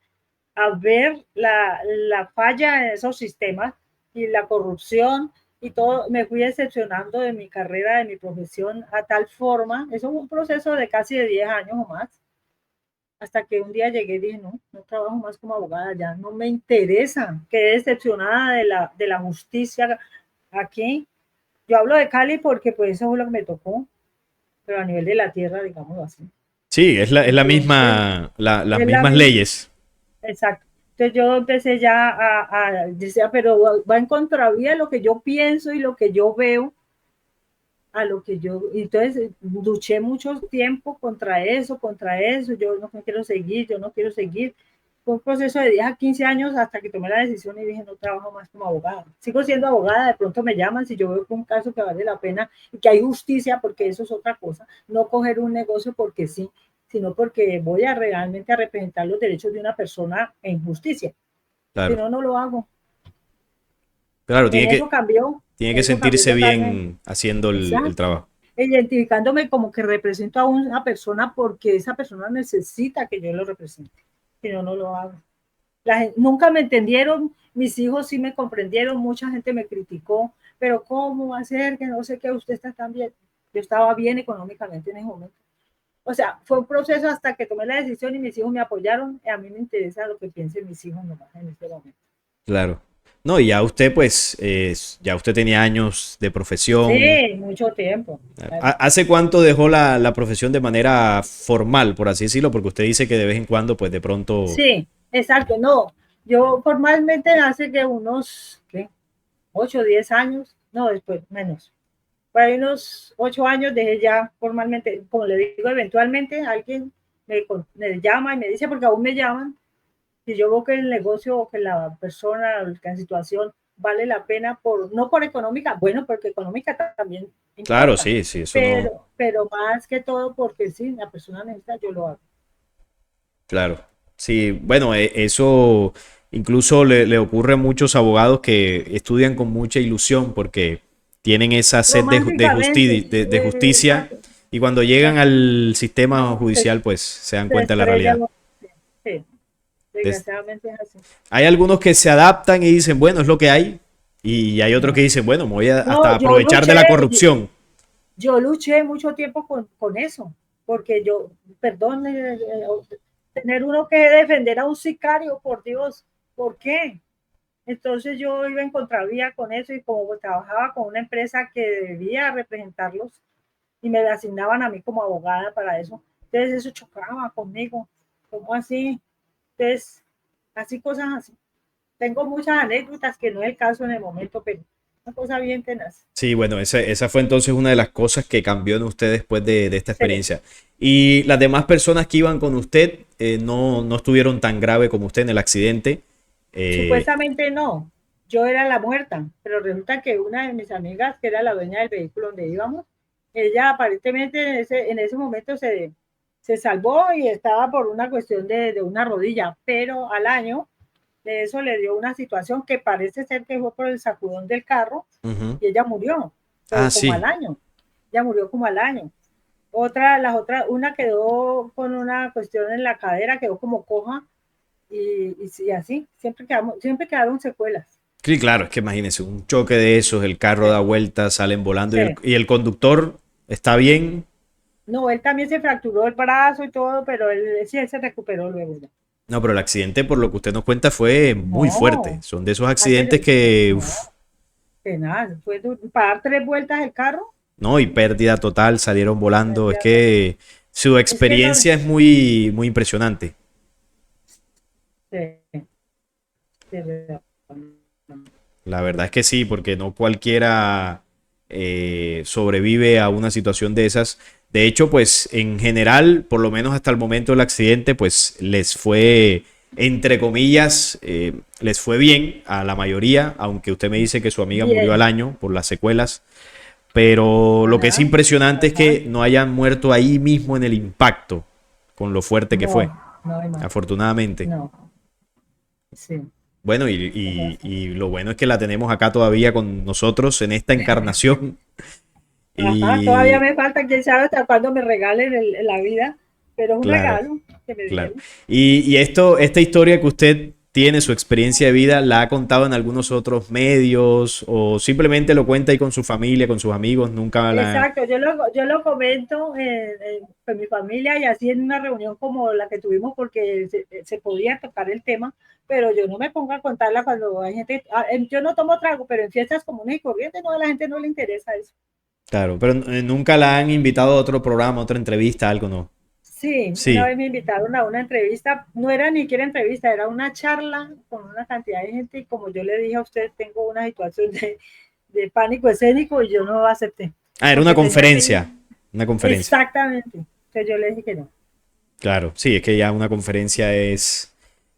a ver la falla en esos sistemas y la corrupción y todo. Me fui decepcionando de mi carrera, de mi profesión, a tal forma, eso fue un proceso de casi de 10 años o más, hasta que un día llegué y dije, no, no trabajo más como abogada, ya no me interesa, quedé decepcionada de la justicia aquí. Yo hablo de Cali porque pues eso fue lo que me tocó, pero a nivel de la tierra, digámoslo así. Sí, es la Entonces, misma, las es la mismas misma, leyes. exacto. Entonces yo empecé ya decía, pero va en contravía lo que yo pienso y lo que yo veo, a lo que yo, entonces luché mucho tiempo contra eso, yo no quiero seguir, yo no quiero seguir. Fue un proceso de 10 a 15 años hasta que tomé la decisión y dije, no trabajo más como abogada. Sigo siendo abogada, de pronto me llaman si yo veo que un caso que vale la pena y que hay justicia, porque eso es otra cosa, no coger un negocio porque sí, sino porque voy a realmente a representar los derechos de una persona en justicia. Si Claro, no, no lo hago. claro, En tiene que eso cambió sentirse totalmente. bien haciendo el Exacto. trabajo. Identificándome como que represento a una persona porque esa persona necesita que yo lo represente, si no, no lo hago. Nunca me entendieron, mis hijos sí me comprendieron, mucha gente me criticó, pero ¿cómo va a ser que no sé qué, usted está tan bien? Yo estaba bien económicamente en ese momento. O sea, fue un proceso hasta que tomé la decisión y mis hijos me apoyaron. A mí me interesa lo que piensen mis hijos nomás en este momento. Claro. No, y ya usted, pues, ya usted tenía años de profesión. Sí, mucho tiempo. Claro. ¿Hace cuánto dejó la profesión de manera formal, por así decirlo? Porque usted dice que de vez en cuando, pues, de pronto. Sí, exacto. No, yo formalmente hace que unos, ¿qué? 8 o 10 años, no, después, menos. Por ahí unos 8 años dejé ya formalmente, como le digo, eventualmente alguien me llama y me dice, porque aún me llaman, si yo veo que el negocio o que la persona, que la situación vale la pena, no por económica, bueno, porque económica también Claro, importa, sí, sí, eso no. pero más que todo porque sí, la persona necesita, yo lo hago. Claro. Sí, bueno, eso incluso le ocurre a muchos abogados que estudian con mucha ilusión porque tienen esa sed Románticamente, de justicia exacto, y cuando llegan exacto. al sistema No, judicial, pues se dan se cuenta de la estrella. realidad. Sí, Des- desgraciadamente es así. Hay algunos que se adaptan y dicen, bueno, es lo que hay. Y hay otros que No, dicen, bueno, me voy a hasta no, aprovechar de la corrupción. yo luché mucho tiempo con eso, porque yo, perdón, tener uno que defender a un sicario, por Dios, ¿por qué? Entonces yo iba en contravía con eso y como trabajaba con una empresa que debía representarlos y me asignaban a mí como abogada para eso, entonces eso chocaba conmigo, ¿cómo así? Entonces, así cosas así. Tengo muchas anécdotas que no es el caso en el momento, pero una cosa bien tenaz. Sí, bueno, esa fue entonces una de las cosas que cambió en usted después de esta Sí. experiencia. Y las demás personas que iban con usted no estuvieron tan grave como usted en el accidente. Eh, Supuestamente no, yo era la muerta, pero resulta que una de mis amigas, que era la dueña del vehículo donde íbamos, ella aparentemente en ese momento se salvó y estaba por una cuestión de una rodilla, pero al año de eso le dio una situación que parece ser que fue por el sacudón del carro ujú. y ella murió, Ah, pero como al sí. año, ella murió como al año. Una quedó con una cuestión en la cadera, quedó como coja y así, siempre quedaron secuelas. Sí, claro, es que imagínense, un choque de esos, el carro Sí, da vueltas, salen volando y sí. el conductor está bien. No, él también se fracturó el brazo y todo, pero él se recuperó luego ya. No, pero el accidente, por lo que usted nos cuenta, fue muy fuerte. No, Son de esos antes accidentes de, que, no, uf, penal, para dar 3 vueltas el carro, no, y pérdida total, salieron volando. Es pérdida total. que su Es que no, experiencia es muy, muy impresionante. sí, sí, La verdad es que sí, porque no cualquiera sobrevive a una situación de esas. De hecho, pues en general, por lo menos hasta el momento del accidente, pues les fue, entre comillas, les fue bien a la mayoría, aunque usted me dice que su amiga murió al bien, año por las secuelas. Pero lo que es ajá, impresionante es ajá, que no hayan muerto ahí mismo en el impacto, con lo fuerte que fue, no, no hay más, afortunadamente. no, sí, Bueno, es así. y lo bueno es que la tenemos acá todavía con nosotros en esta encarnación. Ajá, todavía Y me falta, quién sabe hasta cuándo me regalen la vida, pero es un claro, regalo que me claro. dieron. Y esta historia que usted tiene, su experiencia de vida, ¿la ha contado en algunos otros medios o simplemente lo cuenta ahí con su familia, con sus amigos? Nunca la... Exacto, yo lo comento con mi familia y así en una reunión como la que tuvimos porque se podía tocar el tema, pero yo no me pongo a contarla cuando hay gente, yo no tomo trago, pero en fiestas comunes y corrientes no, a la gente no le interesa eso. Claro, pero nunca la han invitado a otro programa, a otra entrevista, algo, ¿no? Sí, una Sí. vez me invitaron a una entrevista, no era ni siquiera entrevista, era una charla con una cantidad de gente y como yo le dije a usted, tengo una situación de pánico escénico y yo no acepté, Ah, era una porque tenía que ir conferencia. Una conferencia. exactamente. Entonces yo le dije que no. Claro, sí, es que ya una conferencia es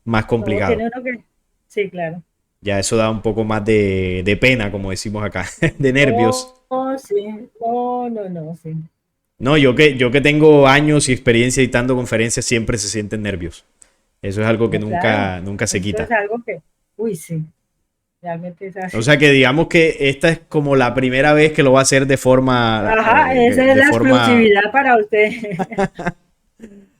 más No, complicado. tiene uno que. Sí, claro. Ya eso da un poco más de pena, como decimos acá, de nervios. Oh, oh, sí. Oh, no, no, sí. No, yo que tengo años y experiencia dictando conferencias, siempre se sienten nervios. Eso es algo que No, claro. nunca se Eso es quita. algo que. Uy, sí. Realmente es O así. sea que digamos que esta es como la primera vez que lo va a hacer Ajá, esa es de la forma. exclusividad para usted.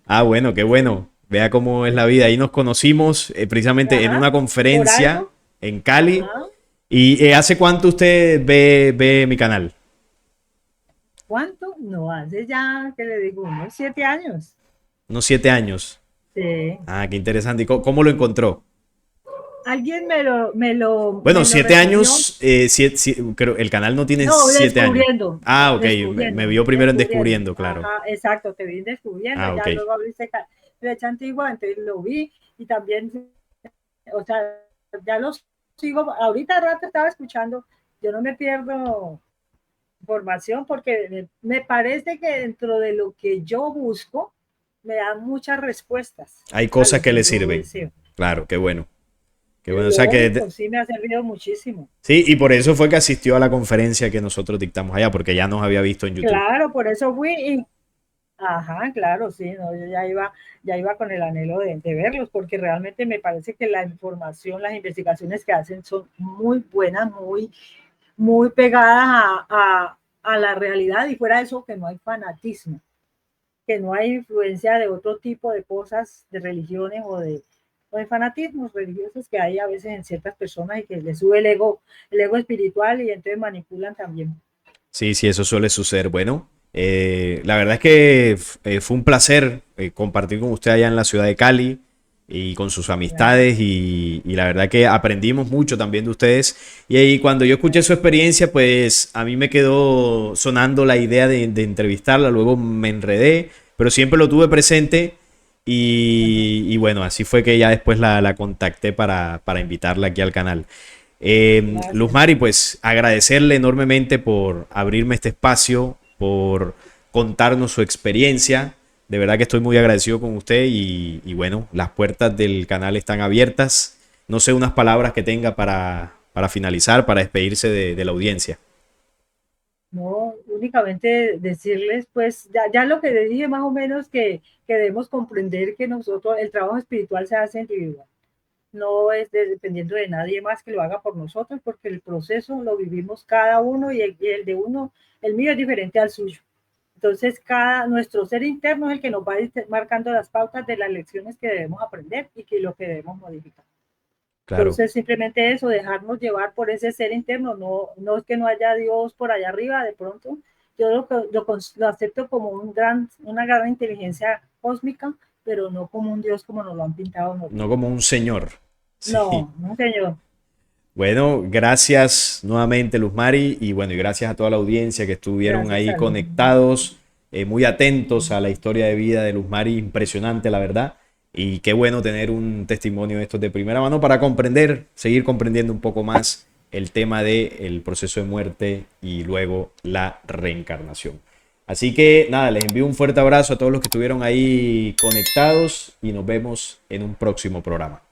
Ah, bueno, qué bueno. Vea cómo es la vida. Ahí nos conocimos precisamente en Ajá. una Por conferencia algo. en Cali. Ajá. ¿Y hace cuánto usted ve mi canal? ¿Cuánto? No, hace ya, ¿qué le digo? Unos 7 años. Unos 7 años. Sí. Ah, qué interesante. ¿Y cómo lo encontró? Alguien me lo, me lo, Bueno, me lo siete refirió. años, creo, el canal no tiene No, 7 años. descubriendo, Ah, ok, me descubriendo, vio primero en descubriendo. Descubriendo, claro. Ajá, exacto, te vi descubriendo, Ah, ok. ya luego abriste Flecha Antigua, entonces lo vi y también, o sea, ya los sigo, ahorita al rato estaba escuchando, yo no me pierdo información porque me parece que dentro de lo que yo busco me dan muchas respuestas Hay a cosas lo que que le yo sirven. deseo. Claro, qué bueno. Qué bueno. O sea que, Lógico, sí me ha servido muchísimo. sí, y por eso fue que asistió a la conferencia que nosotros dictamos allá, porque ya nos había visto en YouTube. Claro, por eso fui y ajá, claro, sí, no, yo ya iba con el anhelo de verlos, porque realmente me parece que la información, las investigaciones que hacen son muy buenas, muy, muy pegadas a la realidad y fuera de eso que no hay fanatismo, que no hay influencia de otro tipo de cosas, de religiones o de fanatismos religiosos que hay a veces en ciertas personas y que les sube el ego espiritual y entonces manipulan también. Sí, sí, eso suele suceder. Bueno, la verdad es que fue un placer compartir con usted allá en la ciudad de Cali y con sus Claro, amistades y la verdad que aprendimos mucho también de ustedes. Y ahí cuando yo escuché su claro. experiencia, pues a mí me quedó sonando la idea de entrevistarla, luego me enredé, pero siempre lo tuve presente Ajá. Y bueno, así fue que ya después la contacté para invitarla aquí al canal. Luz Gracias. Mari, pues agradecerle enormemente por abrirme este espacio, por contarnos su experiencia. De verdad que estoy muy agradecido con usted y bueno, las puertas del canal están abiertas. No sé unas palabras que tenga para finalizar, para despedirse de la audiencia. No, únicamente decirles, pues, ya lo que le dije más o menos que debemos comprender que nosotros, el trabajo espiritual se hace individual. No es dependiendo de nadie más que lo haga por nosotros, porque el proceso lo vivimos cada uno y el de uno, el mío es diferente al suyo. Entonces, nuestro ser interno es el que nos va a ir marcando las pautas de las lecciones que debemos aprender y que lo que debemos modificar. Claro, Entonces, simplemente eso, dejarnos llevar por ese ser interno, no es que no haya Dios por allá arriba, de pronto, yo lo acepto como una gran inteligencia cósmica, pero no como un Dios como nos lo han pintado no nosotros. como un señor. Sí. No, no, señor. Bueno, gracias nuevamente Luz Mari y bueno, y gracias a toda la audiencia que estuvieron Gracias ahí a Dios. conectados, muy atentos a la historia de vida de Luz Mari, impresionante la verdad. Y qué bueno tener un testimonio de estos de primera mano para comprender, seguir comprendiendo un poco más el tema del proceso de muerte y luego la reencarnación. Así que nada, les envío un fuerte abrazo a todos los que estuvieron ahí conectados y nos vemos en un próximo programa.